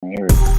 Here we go.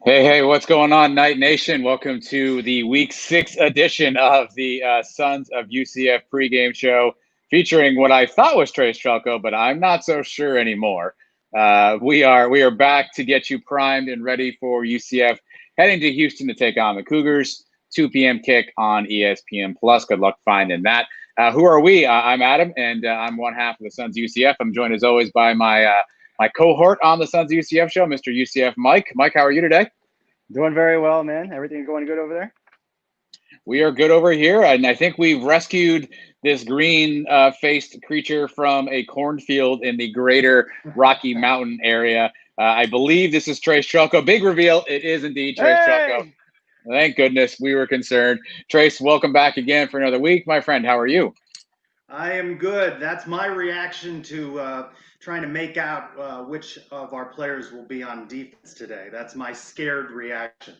Hey, what's going on, Night Nation? Welcome to the Week 6 edition of the Sons of UCF pregame show, featuring what I thought was Trey Strelko, but I'm not so sure anymore. We are back to get you primed and ready for UCF heading to Houston to take on the Cougars. 2 p.m. kick on ESPN Plus. Good luck finding that. Who are we? I'm Adam, and I'm one half of the Sons of UCF. I'm joined as always by my cohort on the Sons of UCF show, Mr. UCF Mike. Mike, how are you today? Doing very well, man. Everything going good over there? We are good over here, and I think we've rescued this green-faced creature from a cornfield in the greater Rocky Mountain area. I believe this is Trey Strelko. Big reveal. It is indeed Trey Strelko. Thank goodness we were concerned. Trace, welcome back again for another week. My friend, how are you? I am good. That's my reaction to trying to make out which of our players will be on defense today. That's my scared reaction.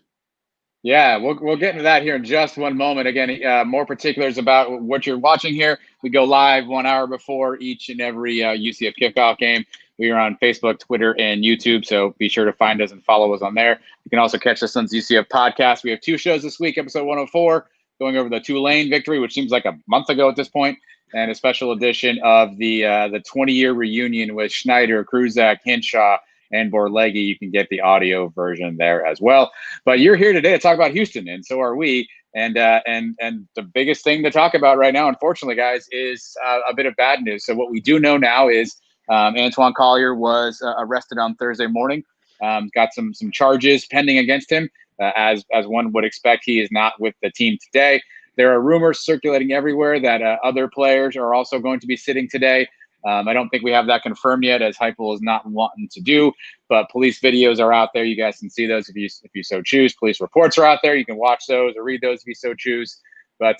Yeah, we'll get into that here in just one moment. Again, more particulars about what you're watching here. We go live 1 hour before each and every UCF kickoff game. We are on Facebook, Twitter, and YouTube, so be sure to find us and follow us on there. You can also catch us on UCF podcast. We have 2 shows this week, episode 104, going over the Tulane victory, which seems like a month ago at this point, and a special edition of the 20-year reunion with Schneider, Kruzak, Hinshaw, and Borlegi. You can get the audio version there as well. But you're here today to talk about Houston, and so are we. And the biggest thing to talk about right now, unfortunately, guys, is a bit of bad news. So what we do know now is Antoine Collier was arrested on Thursday morning. Got some charges pending against him. As one would expect, he is not with the team today. There are rumors circulating everywhere that other players are also going to be sitting today. I don't think we have that confirmed yet, as Heupel is not wanting to do. But police videos are out there. You guys can see those if you so choose. Police reports are out there. You can watch those or read those if you so choose. But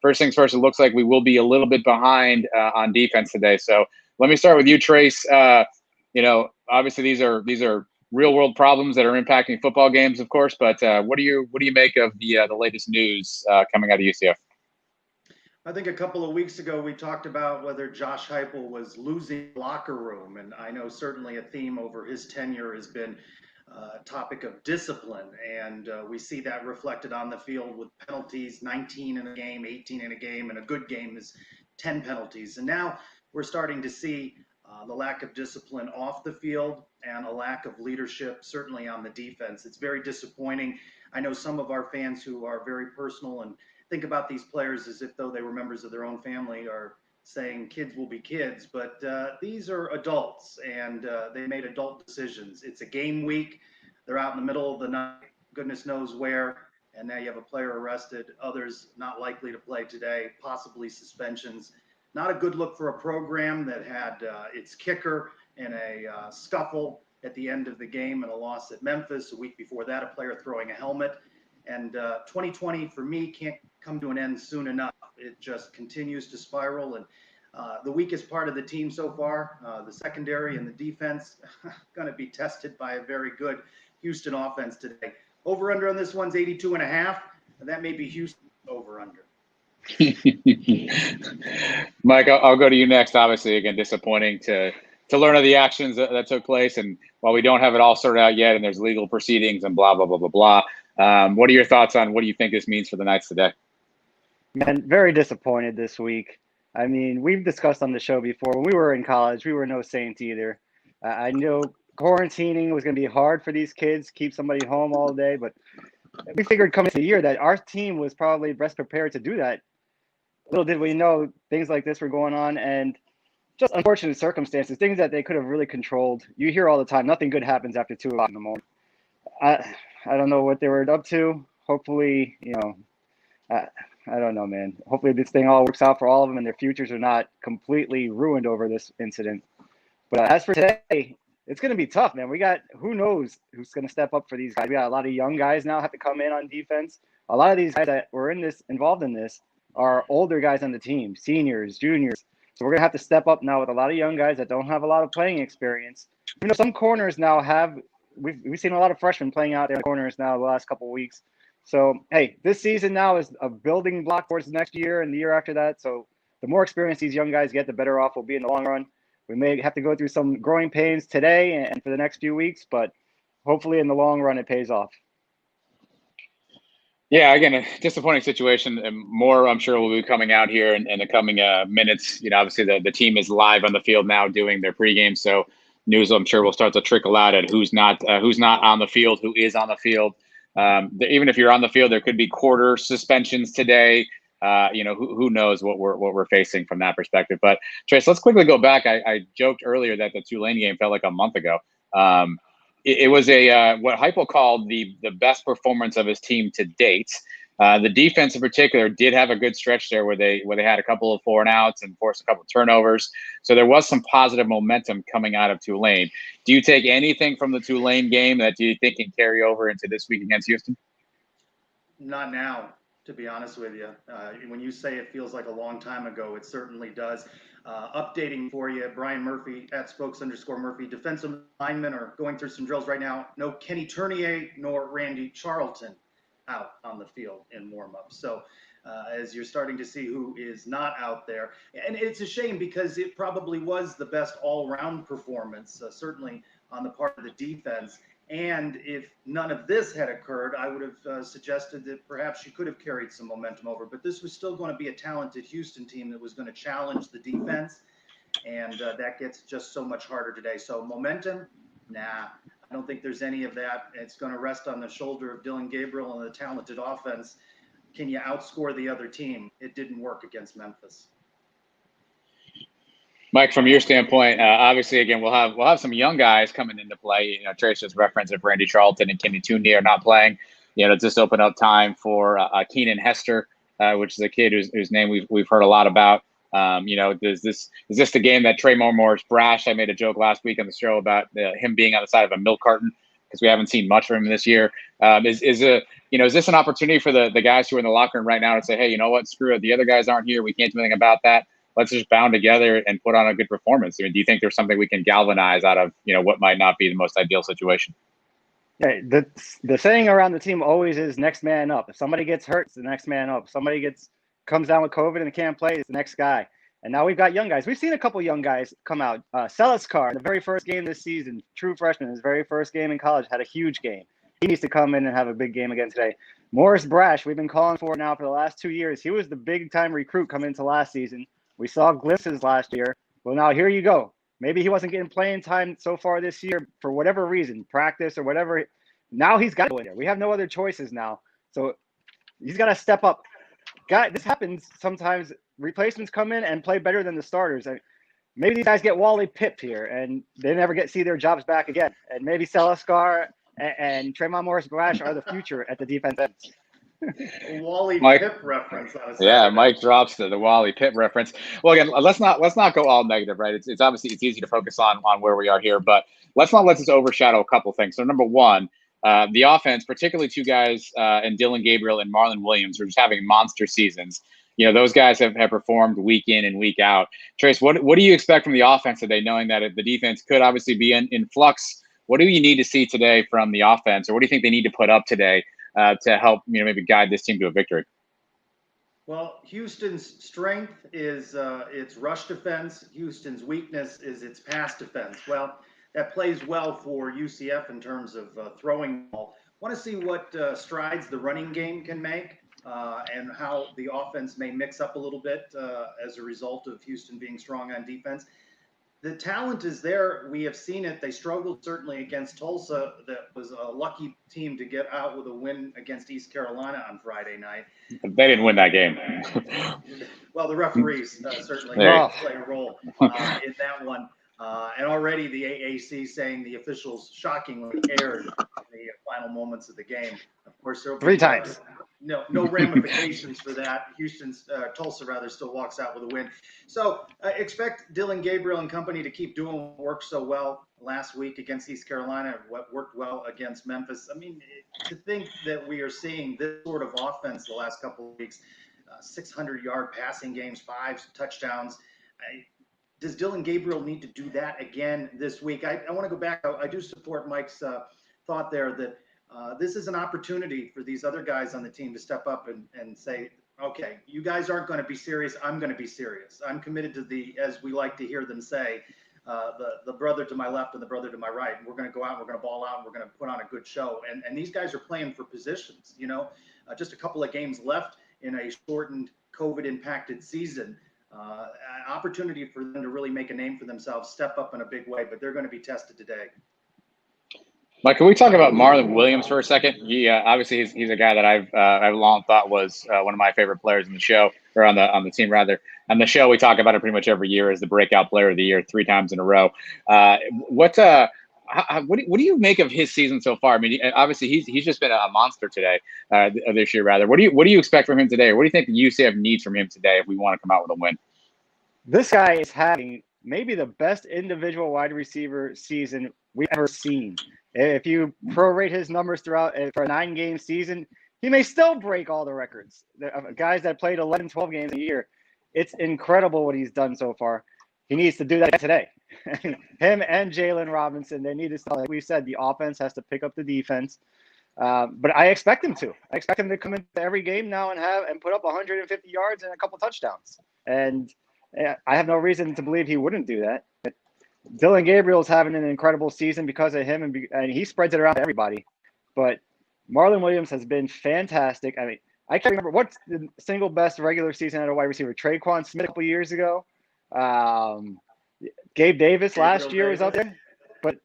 first things first, it looks like we will be a little bit behind on defense today. So let me start with you, Trace. Obviously these are real world problems that are impacting football games, of course. But what do you make of the latest news coming out of UCF? I think a couple of weeks ago we talked about whether Josh Heupel was losing locker room, and I know certainly a theme over his tenure has been a topic of discipline, and we see that reflected on the field with penalties, 19 in a game, 18 in a game, and a good game is 10 penalties. And now we're starting to see the lack of discipline off the field and a lack of leadership, certainly on the defense. It's very disappointing. I know some of our fans who are very personal and think about these players as if though they were members of their own family are saying kids will be kids, but these are adults and they made adult decisions. It's a game week. They're out in the middle of the night, goodness knows where, and now you have a player arrested, others not likely to play today, possibly suspensions. Not a good look for a program that had its kicker in a scuffle at the end of the game and a loss at Memphis. A week before that, a player throwing a helmet. And 2020 for me can't come to an end soon enough. It just continues to spiral. And the weakest part of the team so far, the secondary and the defense, going to be tested by a very good Houston offense today. Over under on this one's 82.5. And that may be Houston over under. Mike, I'll go to you next. Obviously, again, disappointing to learn of the actions that took place. And while we don't have it all sorted out yet, and there's legal proceedings and blah, blah, blah, blah, blah. What are your thoughts on what do you think this means for the Knights today? Man, very disappointed this week. I mean, we've discussed on the show before. When we were in college, we were no saint either. I know quarantining was going to be hard for these kids, keep somebody home all day. But we figured coming into the year that our team was probably best prepared to do that. Little did we know things like this were going on, and just unfortunate circumstances, things that they could have really controlled. You hear all the time, nothing good happens after 2 o'clock in the morning. I don't know what they were up to. Hopefully, I don't know, man. Hopefully this thing all works out for all of them and their futures are not completely ruined over this incident. But as for today, it's going to be tough, man. We got who knows who's going to step up for these guys. We got a lot of young guys now have to come in on defense. A lot of these guys that were involved in this are older guys on the team, seniors, juniors. So we're going to have to step up now with a lot of young guys that don't have a lot of playing experience. You know, some corners now have we've seen a lot of freshmen playing out there in the corners now the last couple of weeks. So, hey, this season now is a building block towards the next year and the year after that. So the more experience these young guys get, the better off we'll be in the long run. We may have to go through some growing pains today and for the next few weeks, but hopefully in the long run it pays off. Yeah, again, a disappointing situation. And more, I'm sure, will be coming out here in the coming minutes. You know, obviously the team is live on the field now doing their pregame, so news, I'm sure, will start to trickle out at who's not on the field, who is on the field. Even if you're on the field, there could be quarter suspensions today. You know, who knows what we're facing from that perspective. But Trace, let's quickly go back. I joked earlier that the Tulane game felt like a month ago. It was what Heupel called the best performance of his team to date. The defense in particular did have a good stretch there where they had a couple of 4-and-outs and forced a couple of turnovers. So there was some positive momentum coming out of Tulane. Do you take anything from the Tulane game that you think can carry over into this week against Houston? Not now, to be honest with you. When you say it feels like a long time ago, it certainly does. Updating for you, Brian Murphy at @spokes_Murphy. Defensive linemen are going through some drills right now. No Kenny Tournier nor Randy Charlton out on the field in warm-up. So as you're starting to see who is not out there. And it's a shame because it probably was the best all-round performance, certainly on the part of the defense. And if none of this had occurred, I would have suggested that perhaps you could have carried some momentum over. But this was still going to be a talented Houston team that was going to challenge the defense. And that gets just so much harder today. So momentum, nah, I don't think there's any of that. It's going to rest on the shoulder of Dylan Gabriel and the talented offense. Can you outscore the other team? It didn't work against Memphis. Mike, from your standpoint, obviously, again, we'll have some young guys coming into play. You know, Trace just referenced if Randy Charlton and Kenny Tooney are not playing, you know, just open up time for Keenan Hester, which is a kid whose name we've heard a lot about. You know, is this the game that Trey Morris brash? I made a joke last week on the show about him being on the side of a milk carton because we haven't seen much from him this year. Is this an opportunity for the guys who are in the locker room right now to say, hey, you know what, screw it, the other guys aren't here, we can't do anything about that. Let's just bound together and put on a good performance. I mean, do you think there's something we can galvanize out of, you know, what might not be the most ideal situation? Yeah, the saying around the team always is next man up. If somebody gets hurt, it's the next man up. If somebody comes down with COVID and can't play, it's the next guy. And now we've got young guys. We've seen a couple young guys come out. Seliskar, in the very first game this season, true freshman, his very first game in college, had a huge game. He needs to come in and have a big game again today. Morris Brash, we've been calling for now for the last 2 years. He was the big-time recruit coming into last season. We saw glimpses last year. Well, now here you go. Maybe he wasn't getting playing time so far this year for whatever reason, practice or whatever. Now he's got to go in there. We have no other choices now. So he's got to step up. This happens sometimes. Replacements come in and play better than the starters. Maybe these guys get Wally pipped here and they never see their jobs back again. And maybe Seliskar and Tremont Morris-Brash are the future at the defense end. Wally Pip reference. Yeah, Mike drops the Wally Pip reference. Well, again, let's not go all negative, right? It's obviously it's easy to focus on where we are here, but let's not let this overshadow a couple things. So number one, the offense, particularly two guys in Dylan Gabriel and Marlon Williams, are just having monster seasons. You know, those guys have performed week in and week out. Trace, what do you expect from the offense today, knowing that the defense could obviously be in flux? What do you need to see today from the offense, or what do you think they need to put up today to help, you know, maybe guide this team to a victory? Well, Houston's strength is its rush defense. Houston's weakness is its pass defense. Well, that plays well for UCF in terms of throwing the ball. Want to see what strides the running game can make and how the offense may mix up a little bit as a result of Houston being strong on defense. The talent is there. We have seen it. They struggled certainly against Tulsa. That was a lucky team to get out with a win against East Carolina on Friday night. They didn't win that game. Well, the referees certainly play a role in that one. And already the AAC saying the officials shockingly erred in the final moments of the game. Of course, there will be 3 times. no ramifications for that. Tulsa rather still walks out with a win. So expect Dylan Gabriel and company to keep doing what worked so well last week against East Carolina, what worked well against Memphis. I mean, to think that we are seeing this sort of offense the last couple of weeks, 600-yard passing games, 5 touchdowns. Does Dylan Gabriel need to do that again this week? I want to go back. I do support Mike's thought there that this is an opportunity for these other guys on the team to step up and say, okay, you guys aren't going to be serious. I'm going to be serious. I'm committed to the, as we like to hear them say, the brother to my left and the brother to my right. And we're going to go out and we're going to ball out and we're going to put on a good show. And these guys are playing for positions, just a couple of games left in a shortened COVID impacted season. An opportunity for them to really make a name for themselves, step up in a big way, but they're going to be tested today. Mike, can we talk about Marlon Williams for a second? He obviously he's a guy that I've long thought was one of my favorite players in the show, or on the team rather. On the show, we talk about it pretty much every year as the breakout player of the year 3 times in a row. What do you make of his season so far? I mean, obviously he's just been a monster today, this year rather. What do you expect from him today? Or what do you think the UCF needs from him today if we want to come out with a win? This guy is having maybe the best individual wide receiver season we've ever seen. If you prorate his numbers throughout for a 9-game season, he may still break all the records. Guys that played 11, 12 games a year. It's incredible what he's done so far. He needs to do that today. Him and Jalen Robinson, they need to start. Like we said, the offense has to pick up the defense. But I expect him to. I expect him to come into every game now and put up 150 yards and a couple touchdowns. And I have no reason to believe he wouldn't do that. Dylan Gabriel's having an incredible season because of him, and he spreads it around to everybody. But Marlon Williams has been fantastic. I mean, I can't remember what's the single best regular season at a wide receiver. Traquan Smith a couple years ago. Gabe Davis last year was up there. But,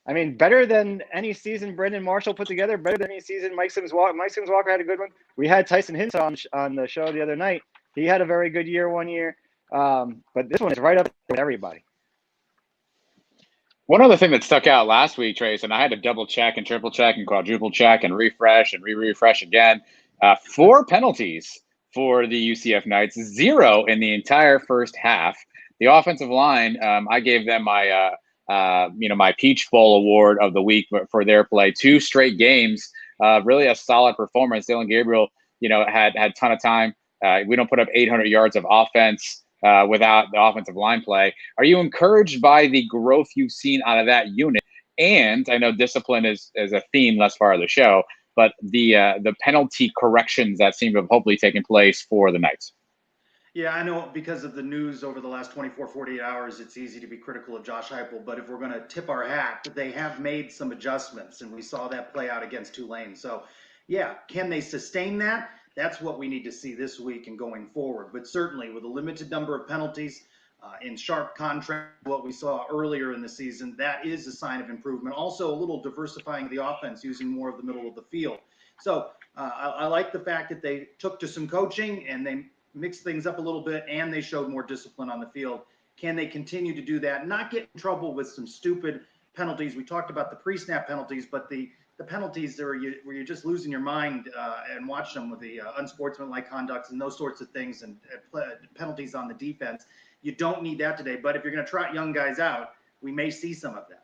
I mean, better than any season Brendan Marshall put together, better than any season Mike Sims Walker had a good one. We had Tyson Hinton on the show the other night. He had a very good year one year. But this one is right up with everybody. One other thing that stuck out last week, Trace, and I had to double check and triple check and quadruple check and refresh and refresh again. 4 penalties for the UCF Knights, 0 in the entire first half. The offensive line, I gave them my my Peach Bowl award of the week for their play. 2 straight games, really a solid performance. Dylan Gabriel, had a ton of time. We don't put up 800 yards of offense without the offensive line play. Are you encouraged by the growth you've seen out of that unit? And I know discipline is a theme thus far of the show, but the penalty corrections that seem to have hopefully taken place for the Knights. Yeah, I know because of the news over the last 24, 48 hours, it's easy to be critical of Josh Heupel, but if we're going to tip our hat, they have made some adjustments, and we saw that play out against Tulane. So, yeah, can they sustain that? That's what we need to see this week and going forward. But certainly with a limited number of penalties, in sharp contrast to what we saw earlier in the season, that is a sign of improvement. Also, a little diversifying the offense, using more of the middle of the field. So I like the fact that they took to some coaching and they mixed things up a little bit, and they showed more discipline on the field. Can they continue to do that? Not get in trouble with some stupid penalties. We talked about the pre-snap penalties, but the penalties where you're just losing your mind and watching them with the unsportsmanlike conducts and those sorts of things, and penalties on the defense. You don't need that today. But if you're going to trot young guys out, we may see some of that.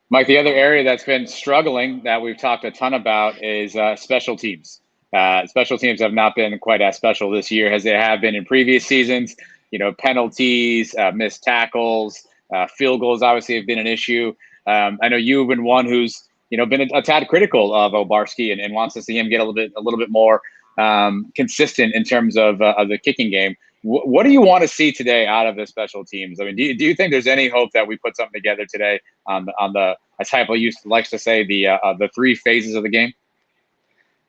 Mike, the other area that's been struggling that we've talked a ton about is special teams. Special teams have not been quite as special this year as they have been in previous seasons. Penalties, missed tackles, field goals obviously have been an issue. I know you've been one who's been a tad critical of Obarski and wants to see him get a little bit more consistent in terms of the kicking game. What do you want to see today out of the special teams? I mean, do you think there's any hope that we put something together today on the as Heupel likes to say, the 3 phases of the game?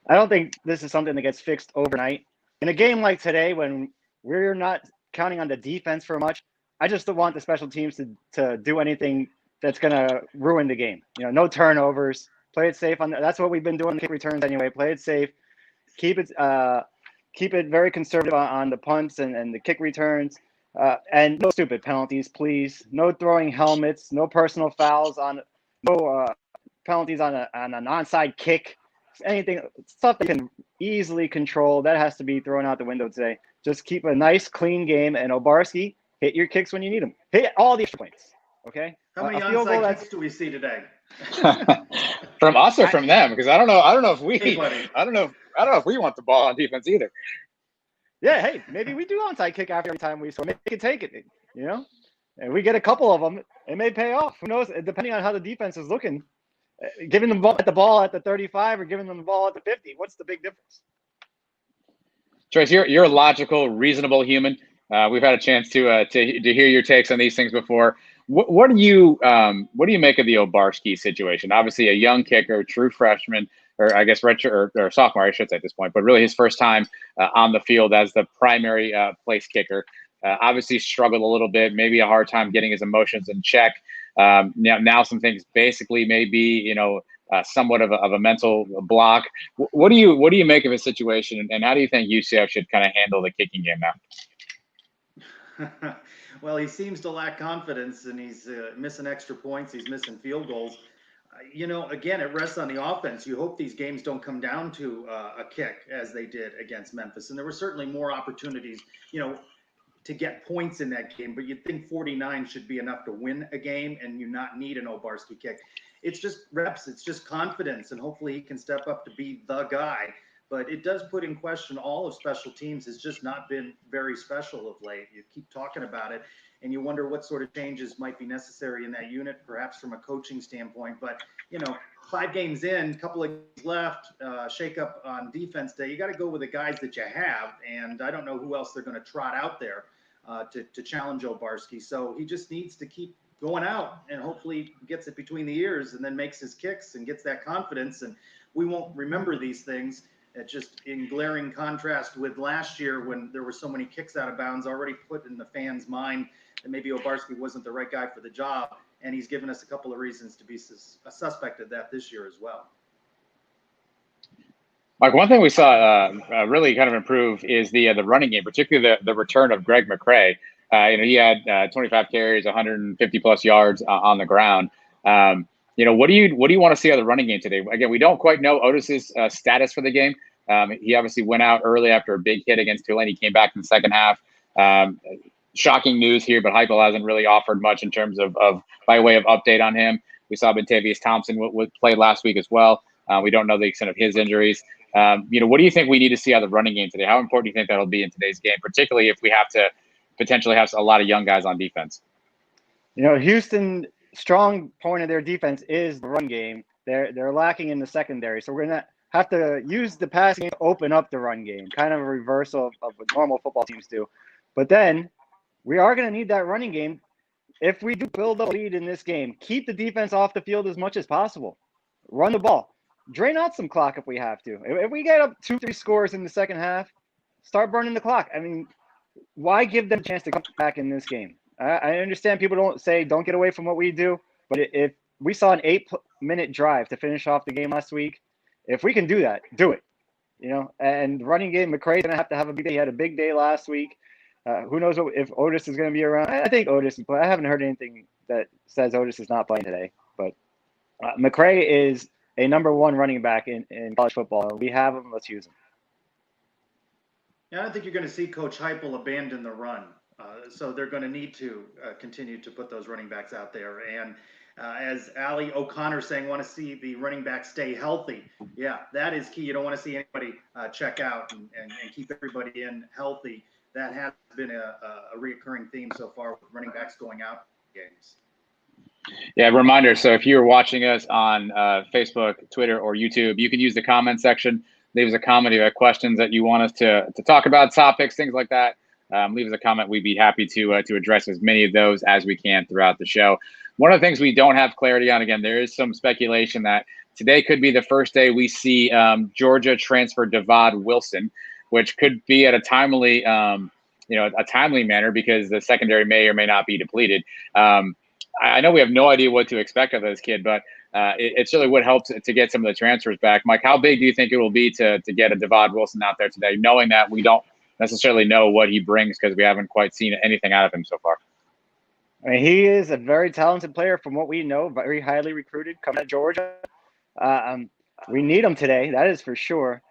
I don't think this is something that gets fixed overnight. In a game like today, when we're not counting on the defense for much, I just don't want the special teams to do anything that's going to ruin the game. No turnovers. Play it safe. That's what we've been doing on kick returns anyway. Play it safe. Keep it very conservative on the punts and the kick returns. And no stupid penalties, please. No throwing helmets. No personal fouls. No penalties on an onside kick. anything, stuff that can easily control, that has to be thrown out the window today. Just keep a nice, clean game, and Obarski, hit your kicks when you need them. Hit all the extra points, okay? How many field goal, onside kicks do we see today? From us or from them? Because I don't know if we Anybody. I don't know if we want the ball on defense either. Yeah, hey, maybe we do onside kick after every time we score. Maybe we can take it, you know? And we get a couple of them, it may pay off. Who knows? Depending on how the defense is looking. Giving them the ball at the 35 or giving them the ball at the 50, what's the big difference? Trace, you're a logical, reasonable human. We've had a chance to hear your takes on these things before. What do you make of the Obarski situation? Obviously, a young kicker, true freshman, or I guess retro or sophomore, I should say at this point, but really his first time on the field as the primary place kicker. Obviously, struggled a little bit, maybe a hard time getting his emotions in check. Now some things basically may be, somewhat of a mental block. What do you make of his situation, and how do you think UCF should kind of handle the kicking game now? Well, he seems to lack confidence, and he's missing extra points. He's missing field goals. Again, it rests on the offense. You hope these games don't come down to a kick as they did against Memphis. And there were certainly more opportunities, to get points in that game, but you'd think 49 should be enough to win a game and you not need an Obarski kick. It's just reps. It's just confidence. And hopefully he can step up to be the guy. But it does put in question all of special teams. Has just not been very special of late. You keep talking about it and you wonder what sort of changes might be necessary in that unit, perhaps from a coaching standpoint. But, 5 games in, a couple of games left, shake up on defense day. You got to go with the guys that you have. And I don't know who else they're going to trot out there to challenge Obarski. So he just needs to keep going out and hopefully gets it between the ears and then makes his kicks and gets that confidence. And we won't remember these things. Just in glaring contrast with last year when there were so many kicks out of bounds already put in the fans' mind that maybe Obarski wasn't the right guy for the job. And he's given us a couple of reasons to be a suspect of that this year as well. Mike, one thing we saw really kind of improve is the running game, particularly the return of Greg McCray. He had 25 carries, 150 plus yards on the ground. What do you want to see out of the running game today? Again, we don't quite know Otis's status for the game. He obviously went out early after a big hit against Tulane. He came back in the second half. Shocking news here, but Heupel hasn't really offered much in terms of by way of update on him. We saw Bentavious Thompson played last week as well. We don't know the extent of his injuries. What do you think we need to see out of the running game today? How important do you think that'll be in today's game, particularly if we have to potentially have a lot of young guys on defense? Houston, strong point of their defense is the run game. They're lacking in the secondary, so we're going to have to use the passing game to open up the run game, kind of a reversal of what normal football teams do. But then we are going to need that running game. If we do build a lead in this game, keep the defense off the field as much as possible. Run the ball. Drain out some clock if we have to. If we get up 2-3 scores in the second half, start burning the clock. I mean, why give them a chance to come back in this game? I understand people don't get away from what we do, but if we saw an 8-minute drive to finish off the game last week, if we can do that, do it. And running game, McCray's going to have a big day. He had a big day last week. Who knows if Otis is going to be around? I think Otis is playing. I haven't heard anything that says Otis is not playing today. But McCray is a number 1 running back in college football. We have him. Let's use him. Yeah, I don't think you're going to see Coach Heupel abandon the run. So they're going to need to continue to put those running backs out there. And as Ali O'Connor saying, want to see the running back stay healthy. Yeah, that is key. You don't want to see anybody check out and keep everybody in healthy. That has been a reoccurring theme so far with running backs going out in games. Yeah, reminder. So if you're watching us on Facebook, Twitter, or YouTube, you can use the comment section. Leave us a comment if you have questions that you want us to talk about, topics, things like that. Leave us a comment. We'd be happy to address as many of those as we can throughout the show. One of the things we don't have clarity on, again, there is some speculation that today could be the first day we see Georgia transfer Devad Wilson, which could be at a timely manner because the secondary may or may not be depleted. I know we have no idea what to expect of this kid, but it certainly would help to get some of the transfers back. Mike, how big do you think it will be to get a Devad Wilson out there today, knowing that we don't necessarily know what he brings because we haven't quite seen anything out of him so far? I mean, he is a very talented player from what we know, very highly recruited, coming to Georgia. We need them today. That is for sure.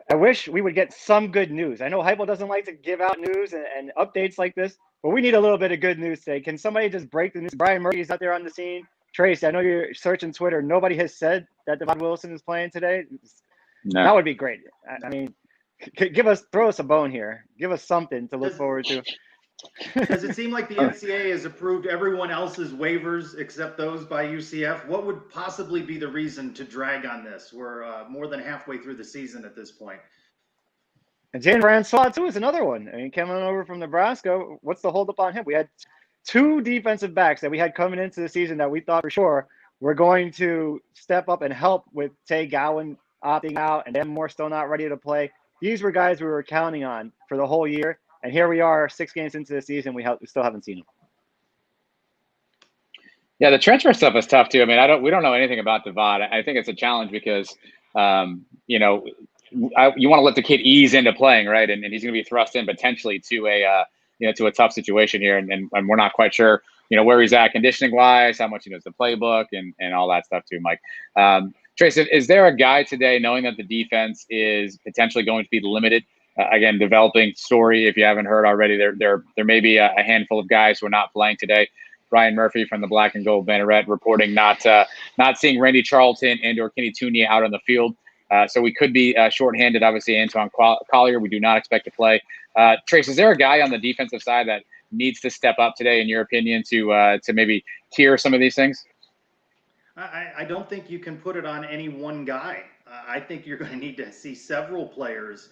I wish we would get some good news. I know Heupel doesn't like to give out news and updates like this, but we need a little bit of good news today. Can somebody just break the news? Brian Murphy's out there on the scene. Trace, I know you're searching Twitter. Nobody has said that Devon Wilson is playing today. No. That would be great. I mean, throw us a bone here. Give us something to look forward to. Does it seem like the NCAA has approved everyone else's waivers except those by UCF? What would possibly be the reason to drag on this? We're more than halfway through the season at this point. And Jalen Francois, too, is another one. I mean, coming over from Nebraska, what's the holdup on him? We had two defensive backs that we had coming into the season that we thought for sure were going to step up and help with Tay Gowan opting out and Dan Moore still not ready to play. These were guys we were counting on for the whole year. And here we are 6 games into the season. We still haven't seen them. Yeah, the transfer stuff is tough too. I mean, we don't know anything about Devon. I think it's a challenge because, you know, you want to let the kid ease into playing, right? And he's going to be thrust in potentially to a tough situation here, and we're not quite sure, where he's at conditioning wise, how much he knows the playbook, and all that stuff too, Mike. Trace, is there a guy today, knowing that the defense is potentially going to be limited? Again, developing story. If you haven't heard already, there may be a handful of guys who are not playing today. Brian Murphy from the Black and Gold Banneret reporting not seeing Randy Charlton and/or Kenny Tunia out on the field. So we could be shorthanded. Obviously, Antoine Collier, we do not expect to play. Trace, is there a guy on the defensive side that needs to step up today, in your opinion, to maybe cure some of these things? I don't think you can put it on any one guy. I think you're going to need to see several players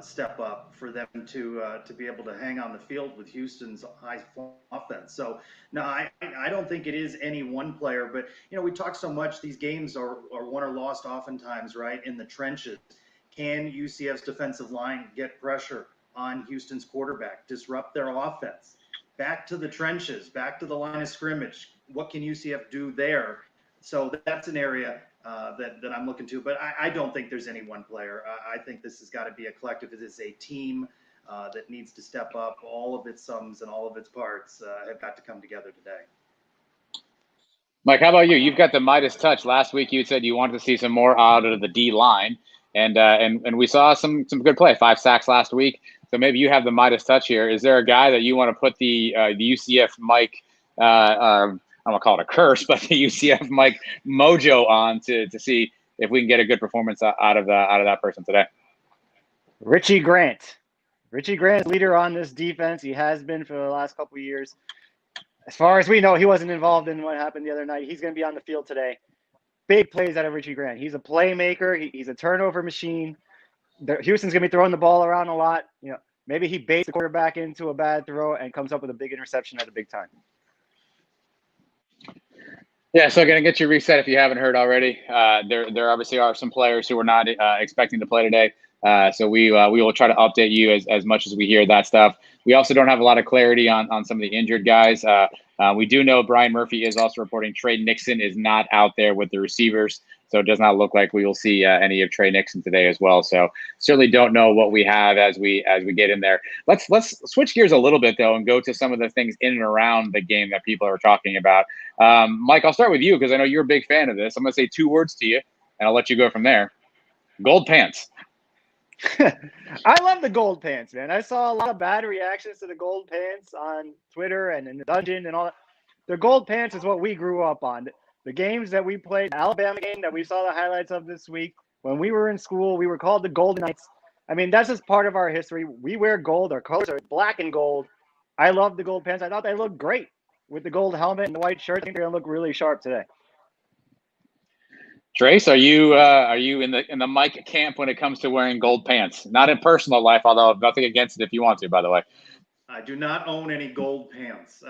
step up for them to be able to hang on the field with Houston's high offense. So no, I don't think it is any one player. But we talk so much; these games are won or lost oftentimes, right, in the trenches. Can UCF's defensive line get pressure on Houston's quarterback, disrupt their offense? Back to the trenches, back to the line of scrimmage. What can UCF do there? So that's an area that I'm looking to, but I don't think there's any one player. I think this has got to be a collective. It is a team that needs to step up. All of its sums and all of its parts have got to come together today. Mike, how about you? You've got the Midas touch. Last week you said you wanted to see some more out of the D line, and we saw some good play. 5 sacks last week. So maybe you have the Midas touch here. Is there a guy that you want to put the UCF Mike? I'm gonna call it a curse, but the UCF Mike mojo on to see if we can get a good performance out of that person today. Richie Grant. Richie Grant is leader on this defense. He has been for the last couple of years. As far as we know, he wasn't involved in what happened the other night. He's going to be on the field today. Big plays out of Richie Grant. He's a playmaker. He's a turnover machine. Houston's going to be throwing the ball around a lot. Maybe he baits the quarterback into a bad throw and comes up with a big interception at a big time. Yeah, so going to get you reset if you haven't heard already. There obviously are some players who are not expecting to play today. So we will try to update you as much as we hear that stuff. We also don't have a lot of clarity on some of the injured guys. We do know Brian Murphy is also reporting Trey Nixon is not out there with the receivers. So it does not look like we will see any of Trey Nixon today as well. So certainly don't know what we have as we get in there. Let's switch gears a little bit though and go to some of the things in and around the game that people are talking about. Mike, I'll start with you because I know you're a big fan of this. I'm going to say 2 words to you, and I'll let you go from there. Gold pants. I love the gold pants, man. I saw a lot of bad reactions to the gold pants on Twitter and in the dungeon and all that. The gold pants is what we grew up on. The games that we played, the Alabama game that we saw the highlights of this week, when we were in school, we were called the Golden Knights. I mean, that's just part of our history. We wear gold. Our colors are black and gold. I love the gold pants. I thought they looked great with the gold helmet and the white shirt. I think they're going to look really sharp today. Trace, are you in the Mike camp when it comes to wearing gold pants? Not in personal life, although nothing against it if you want to, by the way. I do not own any gold pants.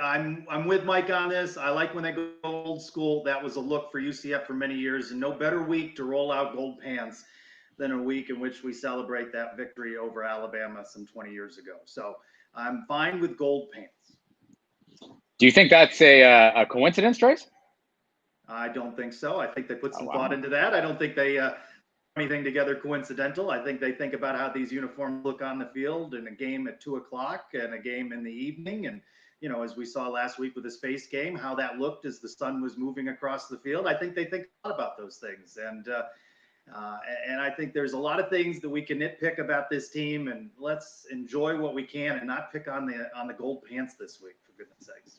I'm with Mike on this. I like when they go old school. That was a look for UCF for many years, and no better week to roll out gold pants than a week in which we celebrate that victory over Alabama some 20 years ago. So I'm fine with gold pants. Do you think that's a coincidence, Trace? I don't think so. I think they put some thought into that. I don't think they anything together coincidental. I think they think about how these uniforms look on the field in a game at 2:00 and a game in the evening, and as we saw last week with the space game, how that looked as the sun was moving across the field. I think they think a lot about those things. And I think there's a lot of things that we can nitpick about this team, and let's enjoy what we can and not pick on the gold pants this week, for goodness sakes.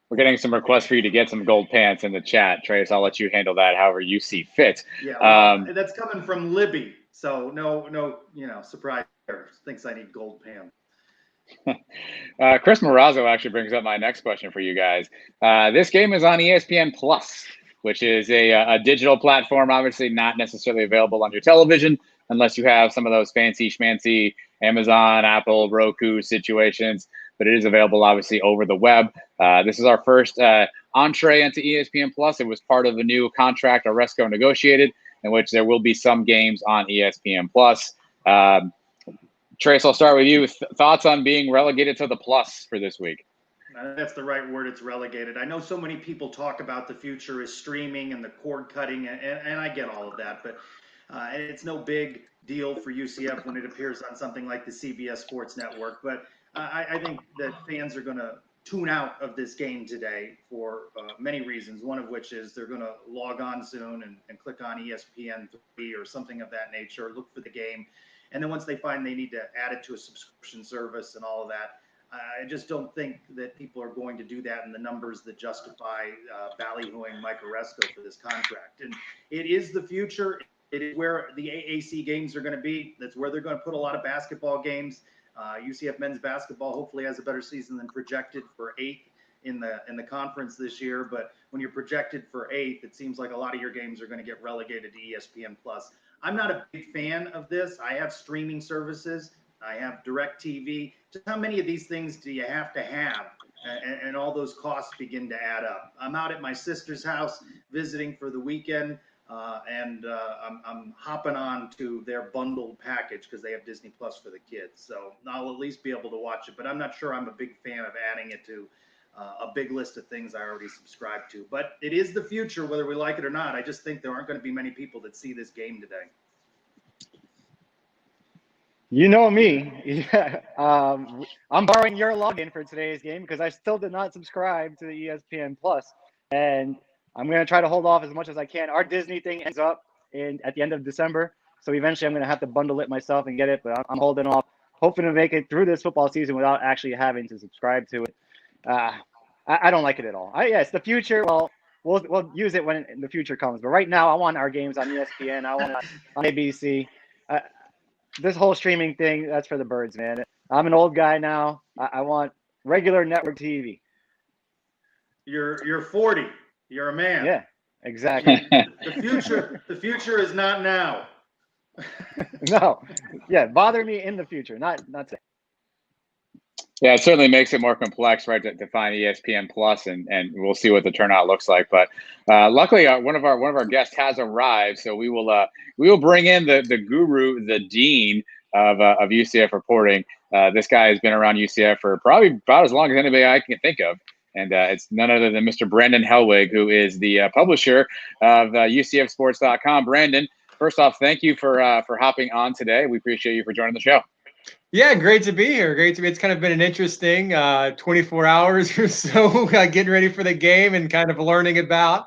We're getting some requests for you to get some gold pants in the chat, Trace. I'll let you handle that however you see fit. Yeah, well, that's coming from Libby, so no, surprise there. Thinks I need gold pants. Chris Morazzo actually brings up my next question for you guys. This game is on ESPN Plus, which is a digital platform, obviously not necessarily available on your television unless you have some of those fancy schmancy Amazon, Apple, Roku situations, but it is available obviously over the web. This is our first entree into ESPN Plus. It was part of a new contract Oresco negotiated, in which there will be some games on ESPN Plus. Trace, I'll start with you. Thoughts on being relegated to the Plus for this week? That's the right word. It's relegated. I know so many people talk about the future is streaming and the cord cutting, and I get all of that, but it's no big deal for UCF when it appears on something like the CBS Sports Network. But I think that fans are going to tune out of this game today for many reasons, one of which is they're going to log on soon and click on ESPN3 or something of that nature, look for the game. And then once they find they need to add it to a subscription service and all of that, I just don't think that people are going to do that in the numbers that justify ballyhooing Mike Oresco for this contract. And it is the future. It is where the AAC games are going to be. That's where they're going to put a lot of basketball games. UCF men's basketball hopefully has a better season than projected for 8th in the conference this year. But when you're projected for 8th, it seems like a lot of your games are going to get relegated to ESPN Plus. I'm not a big fan of this. I have streaming services. I have DirecTV. Just how many of these things do you have to have? And all those costs begin to add up. I'm out at my sister's house visiting for the weekend, and I'm hopping on to their bundled package because they have Disney Plus for the kids. So I'll at least be able to watch it, but I'm not sure I'm a big fan of adding it to a big list of things I already subscribe to. But it is the future, whether we like it or not. I just think there aren't going to be many people that see this game today. You know me. I'm borrowing your login for today's game because I still did not subscribe to the ESPN Plus, and I'm going to try to hold off as much as I can. Our Disney thing ends up at the end of December, so eventually I'm going to have to bundle it myself and get it, but I'm holding off, hoping to make it through this football season without actually having to subscribe to it. I don't like it at all. It's the future. Well, we'll use it when the future comes, but right now I want our games on ESPN. I want it on ABC. This whole streaming thing, that's for the birds, man. I'm an old guy now. I want regular network TV. You're 40. You're a man. Yeah, exactly. The future is not now. No. Yeah, bother me in the future, not today. Yeah, it certainly makes it more complex, right, to find ESPN Plus, and we'll see what the turnout looks like. But luckily, one of our guests has arrived, so we will bring in the guru, the dean of UCF reporting. This guy has been around UCF for probably about as long as anybody I can think of, and it's none other than Mr. Brandon Helwig, who is the publisher of UCFsports.com. Brandon, first off, thank you for hopping on today. We appreciate you for joining the show. Yeah, great to be here. It's kind of been an interesting 24 hours or so getting ready for the game and kind of learning about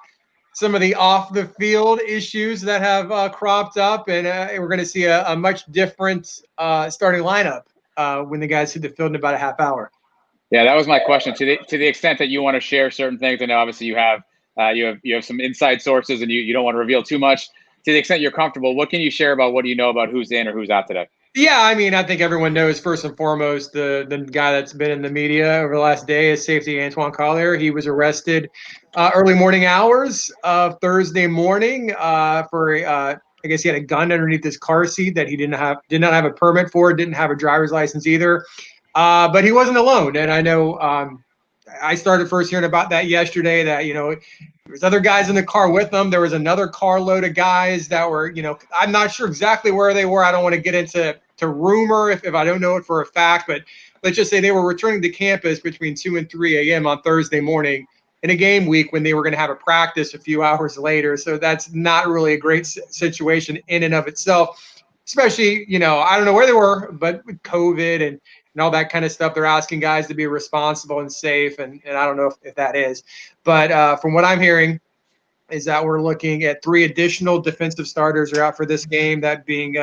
some of the off the field issues that have cropped up. And we're going to see a much different starting lineup when the guys hit the field in about a half hour. Yeah, that was my question. To the extent that you want to share certain things, I know obviously you have some inside sources and you don't want to reveal too much. To the extent you're comfortable, what can you share about what do you know about who's in or who's out today? Yeah, I mean, I think everyone knows first and foremost the guy that's been in the media over the last day is safety Antoine Collier. He was arrested early morning hours of Thursday morning for I guess he had a gun underneath his car seat that he did not have a permit for, didn't have a driver's license either. But he wasn't alone, and I know I started first hearing about that yesterday. That there's other guys in the car with them. There was another carload of guys that were, I'm not sure exactly where they were. I don't want to get into rumor if I don't know it for a fact, but let's just say they were returning to campus between 2 and 3 a.m. on Thursday morning in a game week when they were going to have a practice a few hours later. So that's not really a great situation in and of itself, especially, I don't know where they were, but with COVID and and all that kind of stuff. They're asking guys to be responsible and safe, and I don't know if that is. But from what I'm hearing is that we're looking at 3 additional defensive starters are out for this game, that being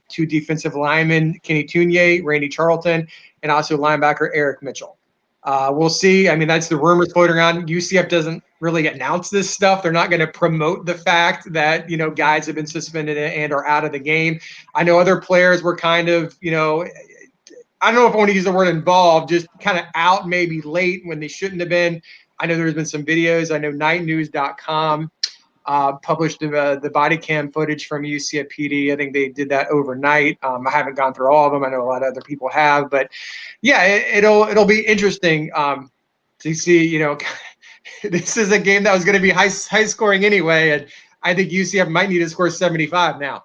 2 defensive linemen, Kenny Tunier, Randy Charlton, and also linebacker Eric Mitchell. We'll see. I mean, that's the rumors floating around. UCF doesn't really announce this stuff. They're not going to promote the fact that, guys have been suspended and are out of the game. I know other players were kind of, I don't know if I want to use the word involved, just kind of out maybe late when they shouldn't have been. I know there's been some videos. I know nightnews.com published the body cam footage from UCF PD. I think they did that overnight. I haven't gone through all of them. I know a lot of other people have, but yeah, it'll be interesting to see. This is a game that was going to be high scoring anyway, and I think UCF might need to score 75 now.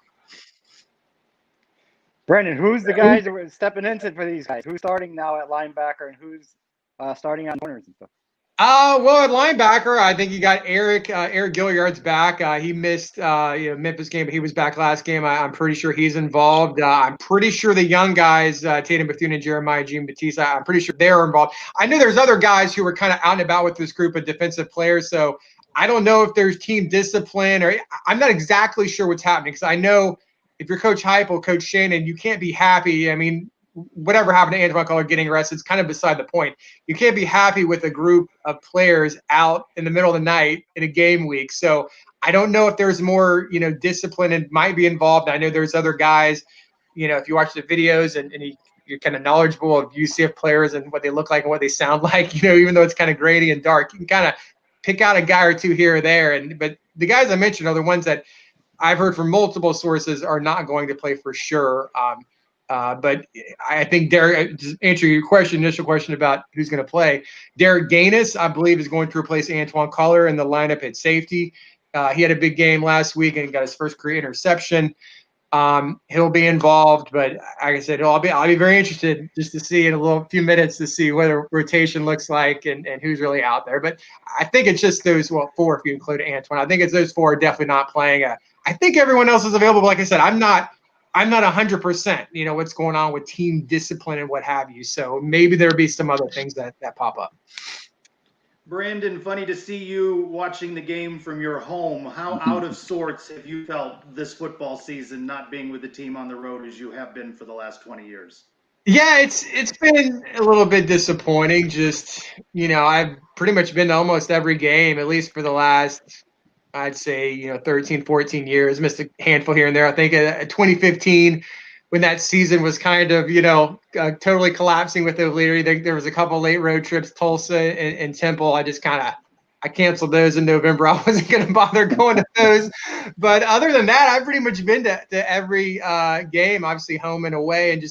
Brendan, who's the guys that were stepping into for these guys? Who's starting now at linebacker, and who's starting on corners and stuff? Well, at linebacker, I think you got Eric Gilliard's back. He missed Memphis game, but he was back last game. I'm pretty sure he's involved. I'm pretty sure the young guys, Tatum Bethune and Jeremiah Jean Batista, I'm pretty sure they're involved. I know there's other guys who were kind of out and about with this group of defensive players, so I don't know if there's team discipline, or I'm not exactly sure what's happening, because I know if you're Coach Heupel, Coach Shannon, you can't be happy. I mean, whatever happened to Antoine Collar getting arrested is kind of beside the point. You can't be happy with a group of players out in the middle of the night in a game week. So I don't know if there's more, discipline and might be involved. I know there's other guys, if you watch the videos and you're kind of knowledgeable of UCF players and what they look like and what they sound like, even though it's kind of grainy and dark, you can kind of pick out a guy or two here or there. But the guys I mentioned are the ones that I've heard from multiple sources are not going to play for sure. But I think Derek, just answer your initial question about who's going to play. Derek Gaines, I believe, is going to replace Antoine Collar in the lineup at safety. He had a big game last week and got his first career interception. He'll be involved, but like I said, I'll be very interested just to see in a few minutes to see what a rotation looks like and who's really out there. But I think it's just those 4 if you include Antoine. I think it's those 4 are definitely not playing. I think everyone else is available. Like I said, I'm not 100%, what's going on with team discipline and what have you. So maybe there'll be some other things that pop up. Brandon, funny to see you watching the game from your home. How out of sorts have you felt this football season, not being with the team on the road as you have been for the last 20 years? Yeah, it's been a little bit disappointing. Just, I've pretty much been to almost every game, at least for the last, I'd say, 13, 14 years. Missed a handful here and there. I think 2015, when that season was kind of, totally collapsing with O'Leary, there was a couple late road trips, Tulsa and Temple. I canceled those in November. I wasn't going to bother going to those. But other than that, I've pretty much been to every game, obviously home and away. And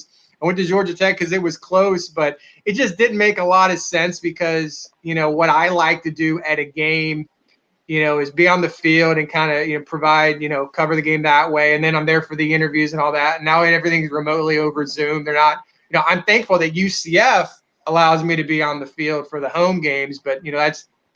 I went to Georgia Tech because it was close, but it just didn't make a lot of sense because, what I like to do at a game, is be on the field and kind of, provide, cover the game that way. And then I'm there for the interviews and all that. And now everything's remotely over Zoom. They're not, I'm thankful that UCF allows me to be on the field for the home games, but,